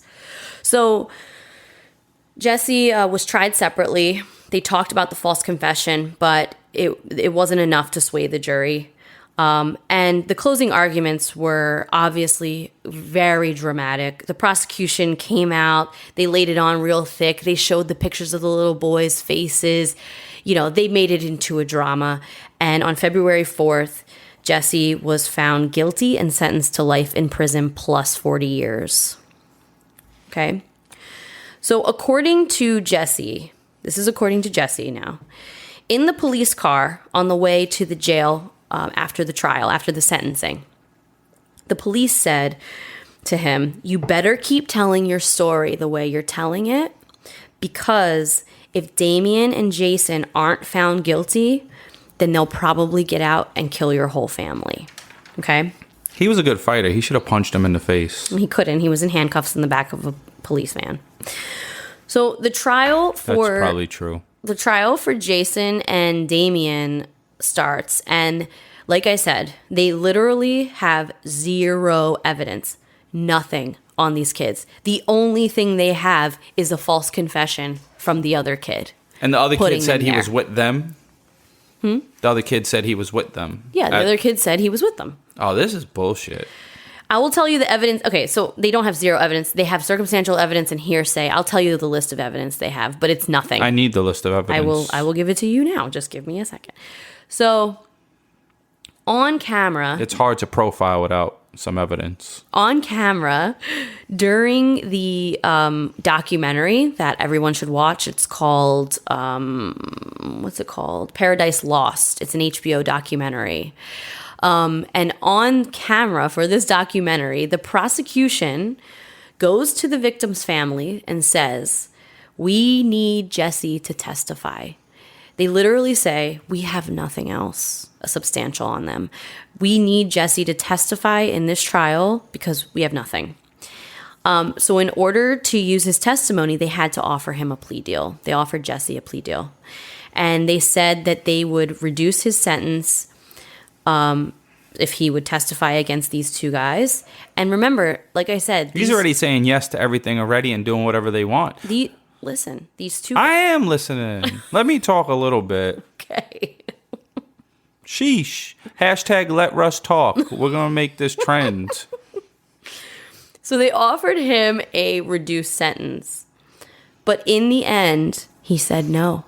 So Jesse was tried separately. They talked about the false confession, but it wasn't enough to sway the jury. And the closing arguments were obviously very dramatic. The prosecution came out. They laid it on real thick. They showed the pictures of the little boys' faces. They made it into a drama. And on February 4th, Jesse was found guilty and sentenced to life in prison plus 40 years. Okay? So according to Jesse, this is according to Jesse now, in the police car on the way to the jail after the trial, after the sentencing, the police said to him, you better keep telling your story the way you're telling it, because if Damien and Jason aren't found guilty, then they'll probably get out and kill your whole family. Okay? He was a good fighter. He should have punched him in the face. He couldn't. He was in handcuffs in the back of a police van. So the trial for... That's probably true. The trial for Jason and Damien starts, and like I said, they literally have zero evidence. Nothing on these kids. The only thing they have is a false confession from the other kid. And the other kid said he was with them? The other kid said he was with them? Yeah, the other kid said he was with them. Oh, this is bullshit. I will tell you the evidence. Okay, so they don't have zero evidence. They have circumstantial evidence and hearsay. I'll tell you the list of evidence they have, but it's nothing. I need the list of evidence. I will give it to you now. Just give me a second. So, on camera... It's hard to profile without some evidence. On camera, during the documentary that everyone should watch, it's called, what's it called? Paradise Lost. It's an HBO documentary. And on camera for this documentary, the prosecution goes to the victim's family and says, we need Jesse to testify. They literally say, we have nothing else substantial on them. We need Jesse to testify in this trial because we have nothing. So in order to use his testimony, they had to offer him a plea deal. They offered Jesse a plea deal. And they said that they would reduce his sentence if he would testify against these two guys. And remember, like I said... He's already saying yes to everything already and doing whatever they want. Listen, these two... I am listening. Let me talk a little bit. Okay. Sheesh. Hashtag let Russ talk. We're going to make this trend. So they offered him a reduced sentence. But in the end, he said no.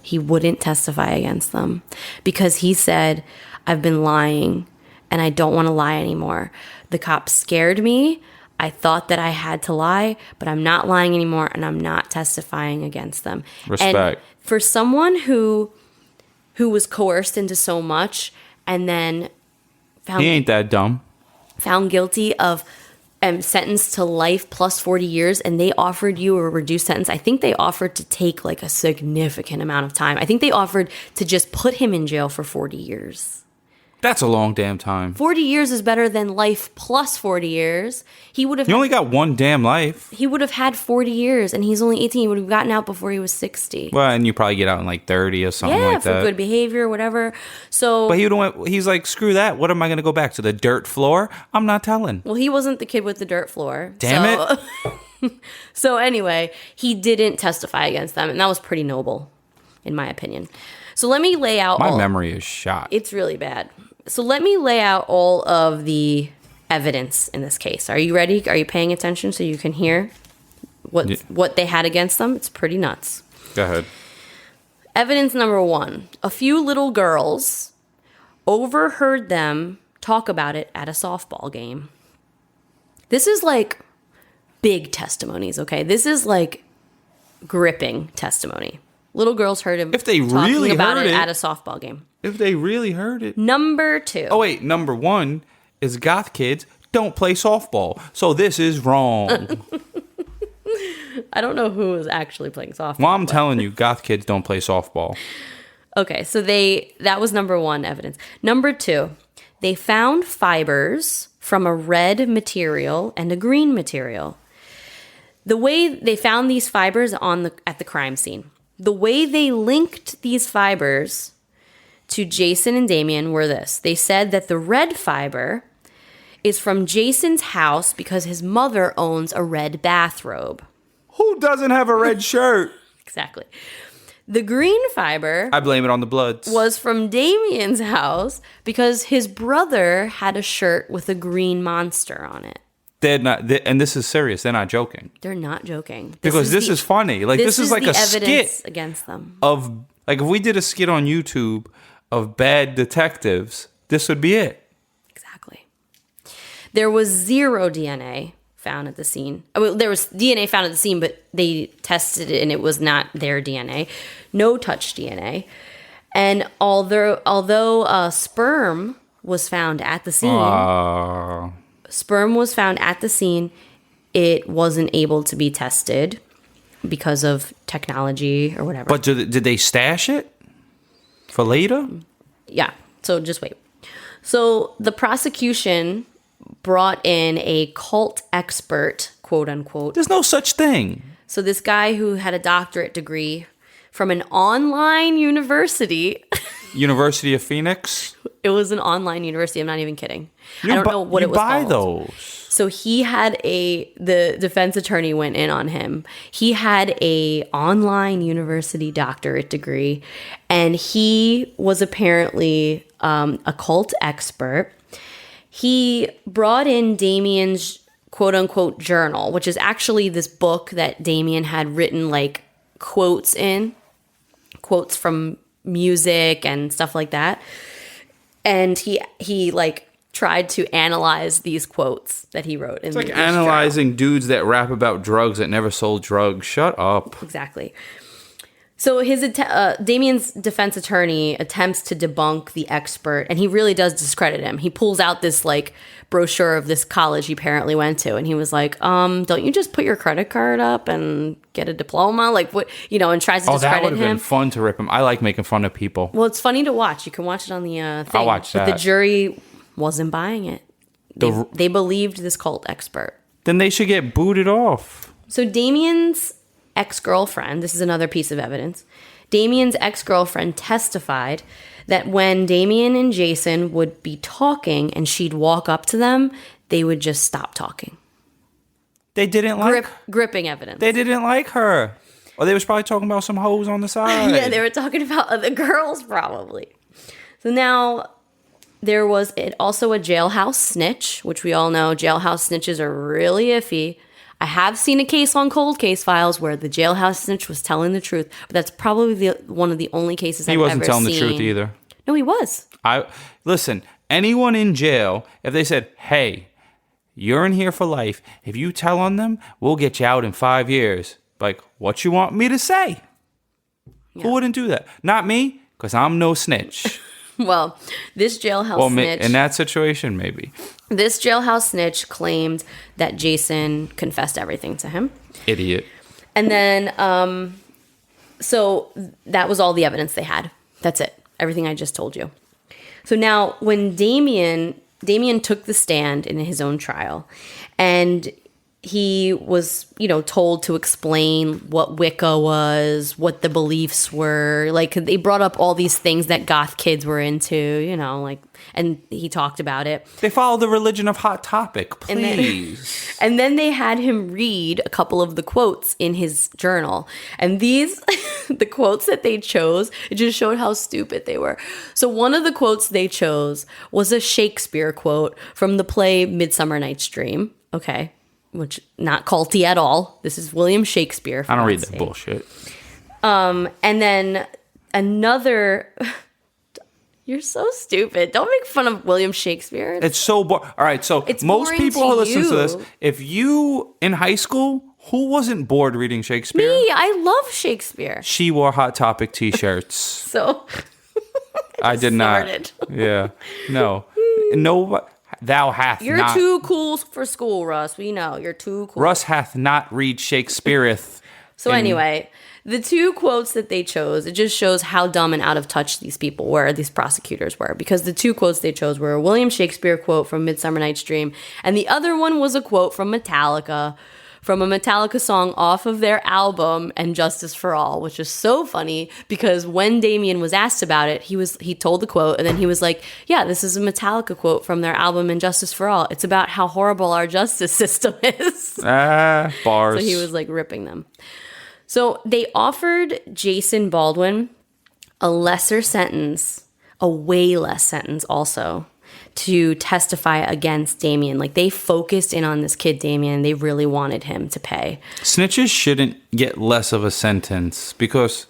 He wouldn't testify against them. Because he said, I've been lying and I don't want to lie anymore. The cops scared me. I thought that I had to lie, but I'm not lying anymore and I'm not testifying against them. Respect. And for someone who was coerced into so much and then he ain't that dumb. Found guilty of sentenced to life plus 40 years, and they offered you a reduced sentence. I think they offered to take like a significant amount of time. I think they offered to just put him in jail for 40 years. That's a long damn time. 40 years is better than life plus 40 years. He would have. You only got one damn life. He would have had 40 years, and he's only 18. He would have gotten out before he was 60. Well, and you probably get out in like 30 or something like that. Yeah, for good behavior, whatever. So, but he's like, screw that. What am I going to go back to, the dirt floor? I'm not telling. Well, he wasn't the kid with the dirt floor. Damn it. So anyway, he didn't testify against them, and that was pretty noble, in my opinion. So let me lay out. My memory is shot. It's really bad. So let me lay out all of the evidence in this case. Are you ready? Are you paying attention so you can hear what they had against them? It's pretty nuts. Go ahead. Evidence number 1. A few little girls overheard them talk about it at a softball game. This is like big testimonies, okay? This is like gripping testimony. Little girls heard him if they talking really about heard it it at a softball game. If they really heard it. Number 2. Oh, wait. Number 1 is goth kids don't play softball. So this is wrong. I don't know who was actually playing softball. Well, I'm telling you, goth kids don't play softball. Okay, so that was number 1 evidence. Number 2, they found fibers from a red material and a green material. The way they found these fibers at the crime scene, the way they linked these fibers to Jason and Damien were this. They said that the red fiber is from Jason's house because his mother owns a red bathrobe. Who doesn't have a red shirt? Exactly. The green fiber... I blame it on the Bloods. ...was from Damien's house because his brother had a shirt with a green monster on it. They're not, and this is serious. They're not joking. They're not joking. Because this is funny. Like, this is like a skit against them. Of, like, if we did a skit on YouTube of bad detectives, this would be it. Exactly. There was 0 DNA found at the scene. I mean, there was DNA found at the scene, but they tested it and it was not their DNA. No touch DNA. And although sperm was found at the scene... Sperm was found at the scene. It wasn't able to be tested because of technology or whatever. But did they stash it for later? Yeah. So just wait. So the prosecution brought in a cult expert, quote unquote. There's no such thing. So this guy who had a doctorate degree from an online university. University of Phoenix? It was an online university. I'm not even kidding. I don't know what it was called. You buy those. So he had the defense attorney went in on him. He had a online university doctorate degree, and he was apparently a cult expert. He brought in Damien's quote unquote journal, which is actually this book that Damien had written like quotes from music and stuff like that. And he like tried to analyze these quotes that he wrote. It's like analyzing dudes that rap about drugs that never sold drugs. Shut up. Exactly. So Damien's defense attorney attempts to debunk the expert, and he really does discredit him. He pulls out this like brochure of this college he apparently went to, and he was like, don't you just put your credit card up and get a diploma? Like what, and tries to discredit him. That would have been fun to rip him. I like making fun of people. Well, it's funny to watch. You can watch it on the thing. I'll watch that. But the jury wasn't buying it. They believed this cult expert. Then they should get booted off. So Damien's ex-girlfriend, this is another piece of evidence, Damien's ex-girlfriend testified that when Damien and Jason would be talking and she'd walk up to them, they would just stop talking. They didn't like gripping evidence. They didn't like her. Or they was probably talking about some hoes on the side. Yeah, they were talking about other girls probably. So now there was also a jailhouse snitch, which we all know jailhouse snitches are really iffy. I have seen a case on Cold Case Files where the jailhouse snitch was telling the truth, but that's probably one of the only cases I've ever seen. He wasn't telling the truth either. No, he was. Listen, anyone in jail, if they said, hey, you're in here for life, if you tell on them, we'll get you out in 5 years. Like, what you want me to say? Yeah. Who wouldn't do that? Not me, because I'm no snitch. Well, this jailhouse snitch... in that situation, maybe. This jailhouse snitch claimed that Jason confessed everything to him. Idiot. And then, so that was all the evidence they had. That's it. Everything I just told you. So now when Damien took the stand in his own trial, and he was, told to explain what Wicca was, what the beliefs were. Like, they brought up all these things that goth kids were into, and he talked about it. They follow the religion of Hot Topic, please. And then they had him read a couple of the quotes in his journal. And these, the quotes that they chose, it just showed how stupid they were. So one of the quotes they chose was a Shakespeare quote from the play Midsummer Night's Dream. Okay. Which, not culty at all. This is William Shakespeare. I don't read that bullshit. And then another... You're so stupid. Don't make fun of William Shakespeare. It's so boring. All right, so it's most people who listen to this, you. if you, in high school, who wasn't bored reading Shakespeare? Me, I love Shakespeare. She wore Hot Topic t-shirts. So... I did not. Yeah. No. No... Thou hath You're not. too cool for school, Russ. We know. You're too cool. Russ hath not read Shakespeareeth. So anyway, the two quotes that they chose, it just shows how dumb and out of touch these people were, these prosecutors were. Because the two quotes they chose were a William Shakespeare quote from Midsummer Night's Dream, and the other one was a quote from Metallica, from a Metallica song off of their album And Justice for All, which is so funny because when Damien was asked about it, he told the quote, and then he was like, yeah, this is a Metallica quote from their album And Justice for All. It's about how horrible our justice system is. Bars. So he was like ripping them. So they offered Jason Baldwin a lesser sentence, a way less sentence also, to testify against Damien. Like, they focused in on this kid, Damien. They really wanted him to pay. Snitches shouldn't get less of a sentence because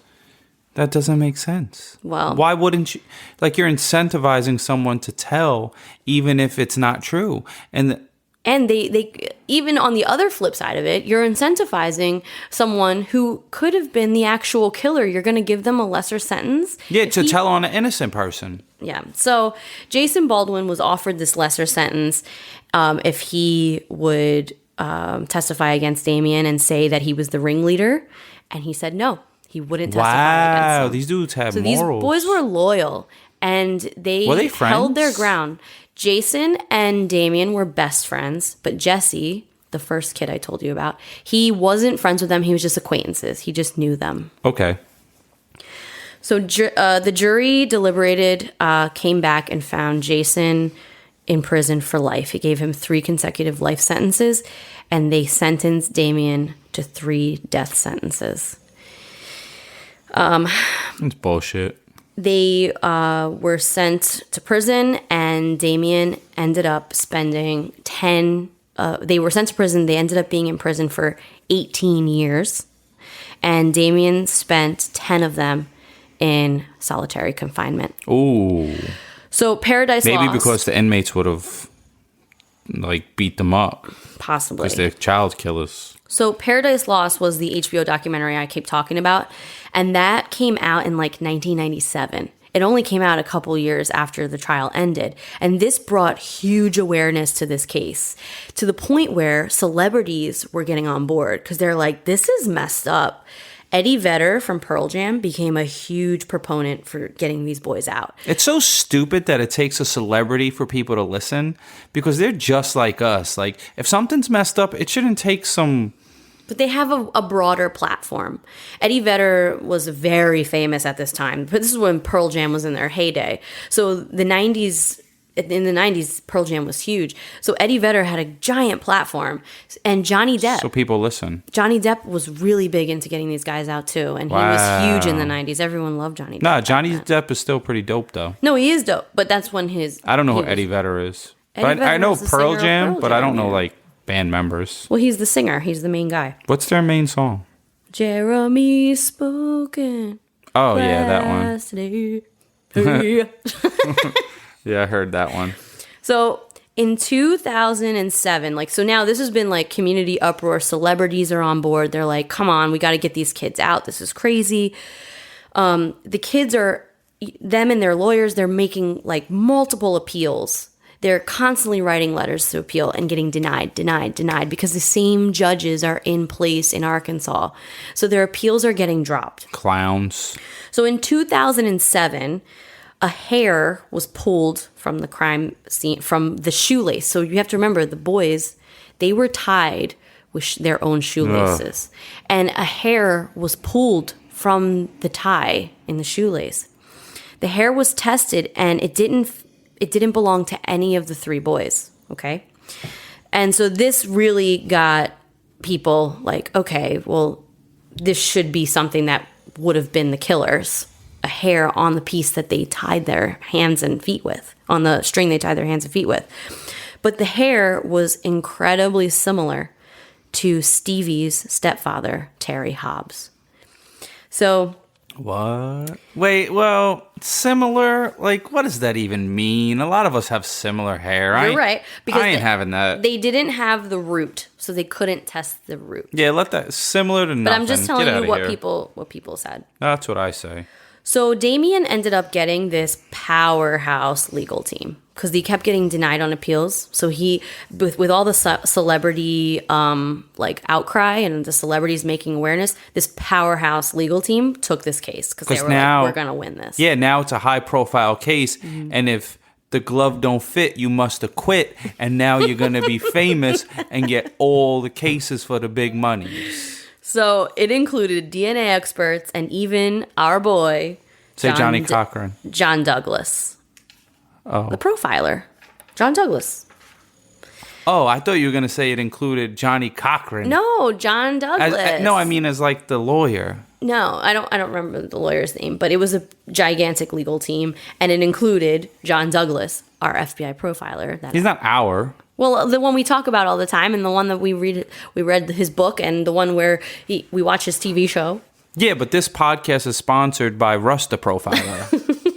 that doesn't make sense. Well, why wouldn't you? Like, you're incentivizing someone to tell even if it's not true. And they even on the other flip side of it, you're incentivizing someone who could have been the actual killer. You're going to give them a lesser sentence. Yeah, to tell on an innocent person. Yeah. So Jason Baldwin was offered this lesser sentence if he would testify against Damien and say that he was the ringleader. And he said no, he wouldn't testify against him. Wow, these dudes have so morals. These boys were loyal, and Were they friends? held their ground. Jason and Damien were best friends, but Jesse, the first kid I told you about, he wasn't friends with them. He was just acquaintances. He just knew them. Okay. So the jury deliberated, came back and found Jason in prison for life. He gave him 3 consecutive life sentences, and they sentenced Damien to 3 death sentences. It's bullshit. They were sent to prison, and Damien ended up spending they were sent to prison. They ended up being in prison for 18 years, and Damien spent 10 of them in solitary confinement. Ooh. So Paradise Lost. Maybe because the inmates would have, beat them up. Possibly. Because they're child killers. So Paradise Lost was the HBO documentary I keep talking about, and that came out in 1997. It only came out a couple years after the trial ended, and this brought huge awareness to this case, to the point where celebrities were getting on board because they're like, this is messed up. Eddie Vedder from Pearl Jam became a huge proponent for getting these boys out. It's so stupid that it takes a celebrity for people to listen because they're just like us. Like, if something's messed up, it shouldn't take some... But they have a broader platform. Eddie Vedder was very famous at this time. But this is when Pearl Jam was in their heyday. So in the 90s, Pearl Jam was huge. So Eddie Vedder had a giant platform. And Johnny Depp. So people listen. Johnny Depp was really big into getting these guys out too. And he was huge in the 90s. Everyone loved Johnny Depp. Nah, Johnny Depp is still pretty dope, though. No, he is dope. But that's when his... I don't know who Eddie Vedder is. Eddie I know was the Pearl singer of Jam, Pearl but I don't Jam, know, yeah. band members. Well, he's the singer. He's the main guy. What's their main song? Jeremy spoken. Oh, yeah, that one. Yesterday. Yeah, I heard that one. So in 2007, so now this has been community uproar. Celebrities are on board. They're like, come on, we got to get these kids out. This is crazy. The kids them and their lawyers, they're making multiple appeals. They're constantly writing letters to appeal and getting denied because the same judges are in place in Arkansas. So their appeals are getting dropped. Clowns. So in 2007, a hair was pulled from the crime scene, from the shoelace. So you have to remember, the boys, they were tied with their own shoelaces. And a hair was pulled from the tie in the shoelace. The hair was tested, and it didn't belong to any of the 3 boys, okay? And so this really got people like, okay, well, this should be something that would have been the killers. A hair on the piece that they tied their hands and feet with, on the string they tied their hands and feet with. But the hair was incredibly similar to Stevie's stepfather, Terry Hobbs. So... What? Wait, well, similar? Like, what does that even mean? A lot of us have similar hair. You're right. Because I ain't having that. They didn't have the root, so they couldn't test the root. Yeah, let that... Similar to nothing. But I'm just telling Get you outta here. what people said. That's what I say. So Damien ended up getting this powerhouse legal team because he kept getting denied on appeals. So he, with all the celebrity like outcry and the celebrities making awareness, this powerhouse legal team took this case because they were now, like, we're gonna win this. Yeah, now it's a high profile case, and if the glove don't fit, you must acquit, and now you're gonna be famous and get all the cases for the big monies. So it included DNA experts and even our boy, Johnny Cochran. John Douglas. Oh. The profiler. John Douglas. Oh, I thought you were going to say it included Johnny Cochran. No, John Douglas. No, I mean as like the lawyer. No, I don't remember the lawyer's name, but it was a gigantic legal team, and it included John Douglas, our FBI profiler. He's not our. Well, the one we talk about all the time, and the one that we read his book, and the one where we watch his TV show. Yeah, but this podcast is sponsored by Russ, the profiler.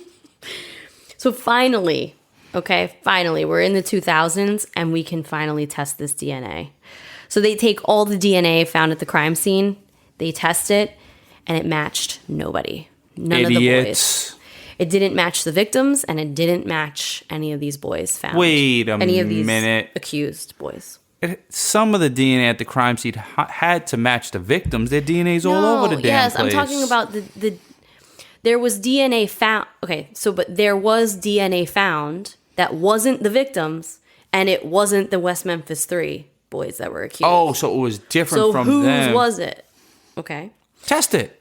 So finally, we're in the 2000s, and we can finally test this DNA. So they take all the DNA found at the crime scene, they test it, and it matched nobody. None of the boys. It didn't match the victims, and it didn't match any of these boys found. Wait a any of these minute. Accused boys. Some of the DNA at the crime scene had to match the victims. Their DNA's all over the damn place. I'm talking about the there was DNA found. Okay, but there was DNA found that wasn't the victims, and it wasn't the West Memphis Three boys that were accused. Oh, so it was different from them. So whose was it? Okay. Test it.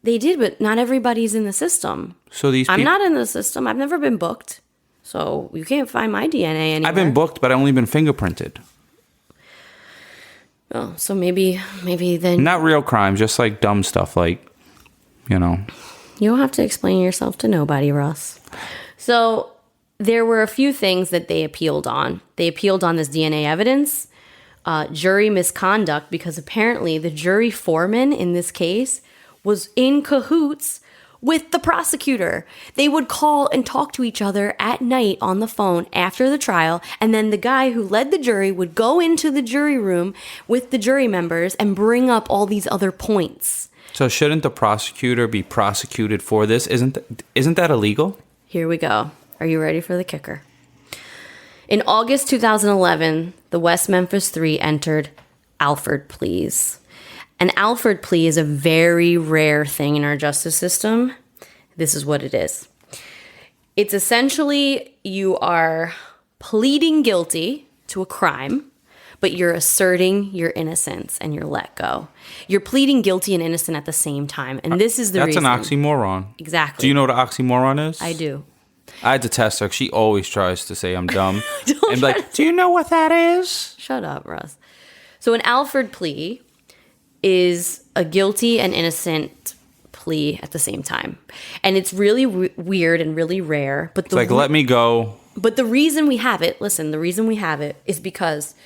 They did, but not everybody's in the system. So I'm not in the system. I've never been booked. So you can't find my DNA anywhere. I've been booked, but I've only been fingerprinted. Oh, so maybe then... Not real crimes, just like dumb stuff like, you know. You don't have to explain yourself to nobody, Russ. So there were a few things that they appealed on. They appealed on this DNA evidence, jury misconduct, because apparently the jury foreman in this case was in cahoots with the prosecutor. They would call and talk to each other at night on the phone after the trial, and then the guy who led the jury would go into the jury room with the jury members and bring up all these other points. So shouldn't the prosecutor be prosecuted for this? Isn't that illegal? Here we go. Are you ready for the kicker? In August 2011, the West Memphis Three entered Alford pleas. An Alford plea is a very rare thing in our justice system. This is what it is. It's essentially you are pleading guilty to a crime, but you're asserting your innocence and you're let go. You're pleading guilty and innocent at the same time. And this is the reason. That's an oxymoron. Exactly. Do you know what an oxymoron is? I do. I had to test her. She always tries to say I'm dumb. And be like, do you know what that is? Shut up, Russ. So an Alford plea is a guilty and innocent plea at the same time. And it's really weird and really rare. But it's like, let me go. But the reason we have it, the reason we have it is because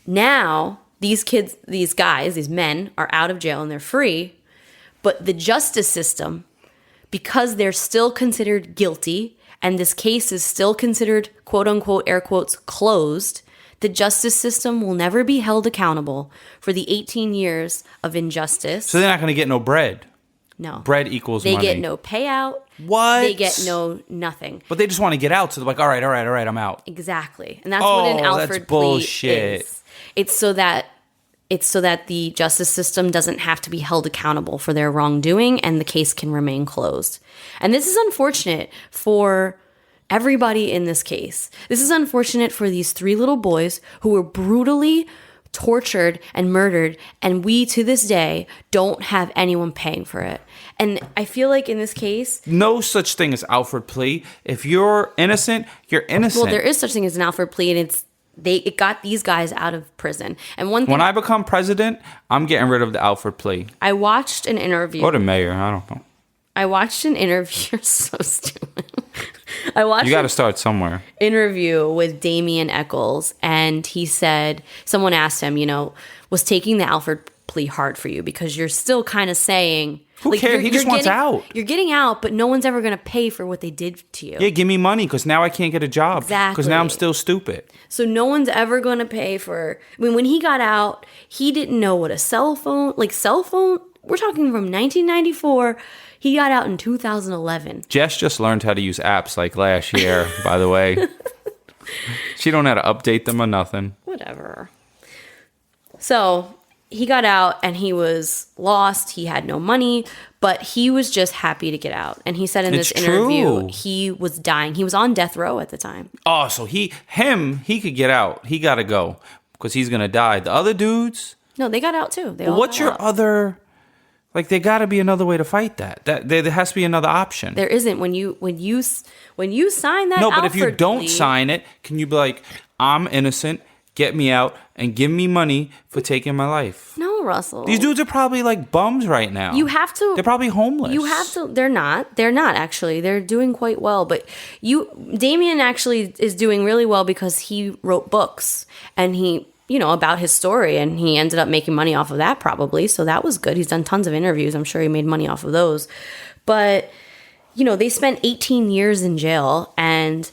now these kids, these guys, these men are out of jail and they're free. But the justice system, because they're still considered guilty and this case is still considered, quote unquote, air quotes, closed, the justice system will never be held accountable for the 18 years of injustice. So they're not going to get no bread. No. Bread equals money. They get no payout. What? They get no nothing. But they just want to get out, so they're like, all right, I'm out. Exactly. And that's what an Alford plea is. It's so that It's so that the justice system doesn't have to be held accountable for their wrongdoing and the case can remain closed. And this is unfortunate for everybody in this case. This is unfortunate for these 3 little boys who were brutally tortured and murdered, and we to this day don't have anyone paying for it. And I feel like in this case, no such thing as Alfred plea. If you're innocent, you're innocent. well, there is such thing as an Alfred plea, and it got these guys out of prison. And one thing, when I become president, I'm getting rid of the Alfred plea. I watched an interview. Or the mayor, I don't know. I watched an interview. You're so stupid. I watched. You got to start somewhere. Interview with Damien Eccles, and he said, someone asked him, was taking the Alfred plea hard for you because you're still kind of saying, who cares? He just wants out. You're getting out, but no one's ever going to pay for what they did to you. Yeah, give me money because now I can't get a job. Exactly. Because now I'm still stupid. So no one's ever going to pay for. I mean, when he got out, he didn't know what a cell phone. We're talking from 1994. He got out in 2011. Jess just learned how to use apps like last year, by the way. She don't know how to update them or nothing. Whatever. So he got out and he was lost. He had no money, but he was just happy to get out. And he said in this interview, he was dying. He was on death row at the time. Oh, so he could get out. He got to go because he's going to die. The other dudes? No, they got out too. What's your other... Like, there got to be another way to fight that. There has to be another option. There isn't. When you sign that. No, but Alfred if you don't plea, sign it, can you be like, I'm innocent, get me out, and give me money for taking my life? No, Russell. These dudes are probably like bums right now. You have to. They're probably homeless. You have to. They're not. They're not actually. They're doing quite well. But Damien actually is doing really well because he wrote books and he. About his story, and he ended up making money off of that probably. So that was good. He's done tons of interviews. I'm sure he made money off of those. But, they spent 18 years in jail. And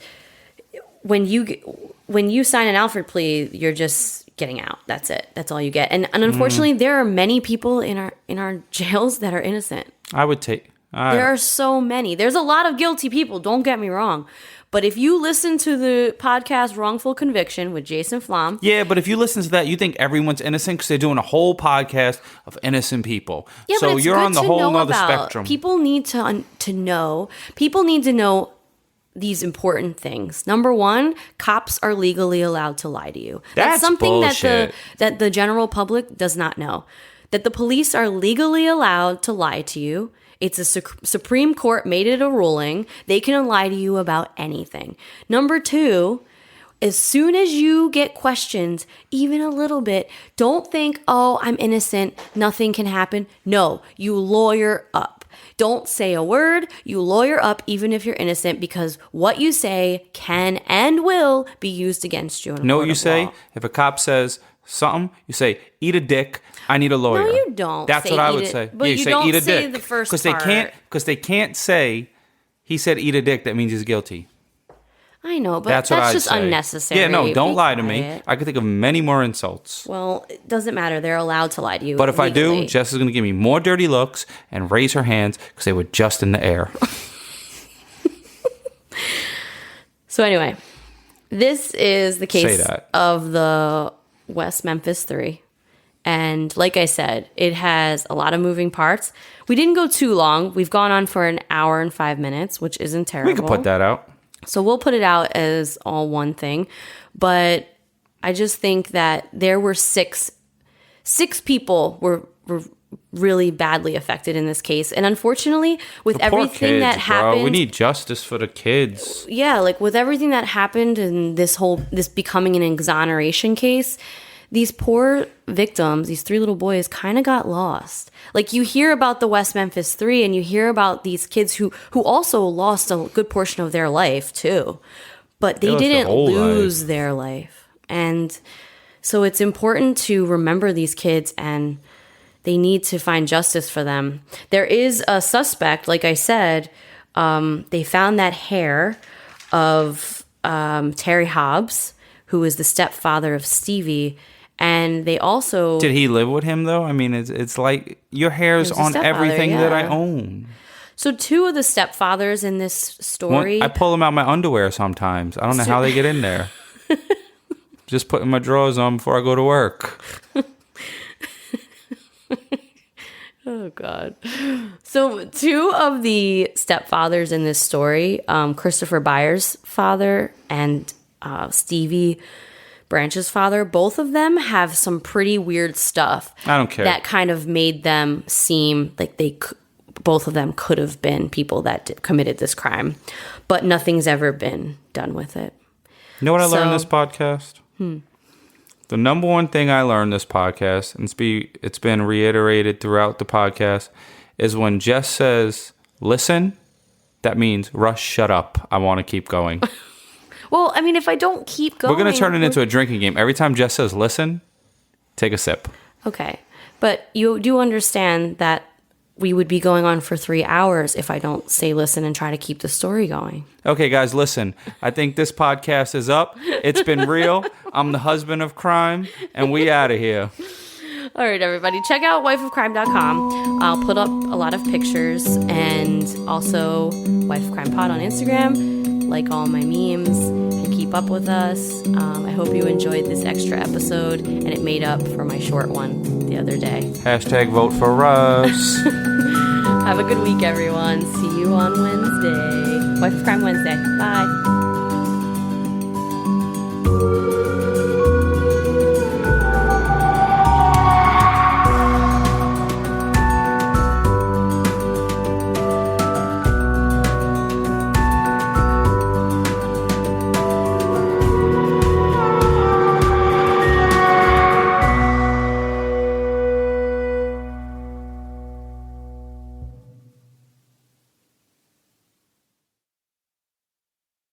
when you sign an Alfred plea, you're just getting out. That's it. That's all you get. And unfortunately, there are many people in our jails that are innocent. I would take... There are so many. There's a lot of guilty people. Don't get me wrong. But if you listen to the podcast Wrongful Conviction with Jason Flom. Yeah, but if you listen to that, you think everyone's innocent because they're doing a whole podcast of innocent people. Yeah, so but it's you're good on the to whole know nother about. spectrum. People need to know. People need to know these important things. Number one, cops are legally allowed to lie to you. That's something bullshit. that the general public does not know. That the police are legally allowed to lie to you. It's a Supreme Court made it a ruling. They can lie to you about anything. Number two, as soon as you get questioned, even a little bit, don't think, oh, I'm innocent, nothing can happen. No, you lawyer up. Don't say a word. You lawyer up even if you're innocent because what you say can and will be used against you in a know court what you of say? law. If a cop says something, you say, eat a dick. I need a lawyer. No, you don't. That's what I would say. But you you say don't eat a say dick. the first Because part. they can't say he said eat a dick. That means he's guilty. I know, but That's that's what just I'd say. unnecessary. Yeah, no, don't Be lie to me. quiet. I could think of many more insults. Well, it doesn't matter. They're allowed to lie to you. But if I legally. do, Jess is going to give me more dirty looks and raise her hands because they were just in the air. So anyway, this is the Say case that. of the West Memphis Three. And like I said, it has a lot of moving parts. We didn't go too long. We've gone on for an hour and 5 minutes, which isn't terrible. We could put that out. So we'll put it out as all one thing. But I just think that there were six people were really badly affected in this case. And unfortunately, with The poor everything kids, that happened... bro. We need justice for the kids. Yeah, like with everything that happened and this becoming an exoneration case, these poor victims, these three little boys, kind of got lost. Like you hear about the West Memphis Three and you hear about these kids who also lost a good portion of their life too. But they lost their didn't whole lose their life. And so it's important to remember these kids and they need to find justice for them. There is a suspect, like I said, they found that hair of Terry Hobbs, who is the stepfather of Stevie. And they also... Did he live with him, though? I mean, it's like your hair's He was a on stepfather, everything that I yeah. own. So two of the stepfathers in this story... I pull them out my underwear sometimes. I don't know how they get in there. Just putting my drawers on before I go to work. Oh, God. So 2 of the stepfathers in this story, Christopher Byers' father and Stevie Branch's father, both of them have some pretty weird stuff. I don't care. That kind of made them seem like both of them could have been people that committed this crime. But nothing's ever been done with it. You know what I learned this podcast? The number one thing I learned this podcast, and it's been reiterated throughout the podcast, is when Jess says, listen, that means, Russ, shut up. I want to keep going. Well, I mean, if I don't keep going... We're going to turn it into a drinking game. Every time Jess says, listen, take a sip. Okay. But you do understand that we would be going on for 3 hours if I don't say listen and try to keep the story going. Okay, guys, listen. I think this podcast is up. It's been real. I'm the husband of crime, and we out of here. All right, everybody. Check out wifeofcrime.com. I'll put up a lot of pictures, and also Wife of Crime Pod on Instagram. Like all my memes and keep up with us. I hope you enjoyed this extra episode, and it made up for my short one the other day. Hashtag vote for Russ. Have a good week, everyone. See you on Wednesday. Wife of Crime Wednesday. Bye.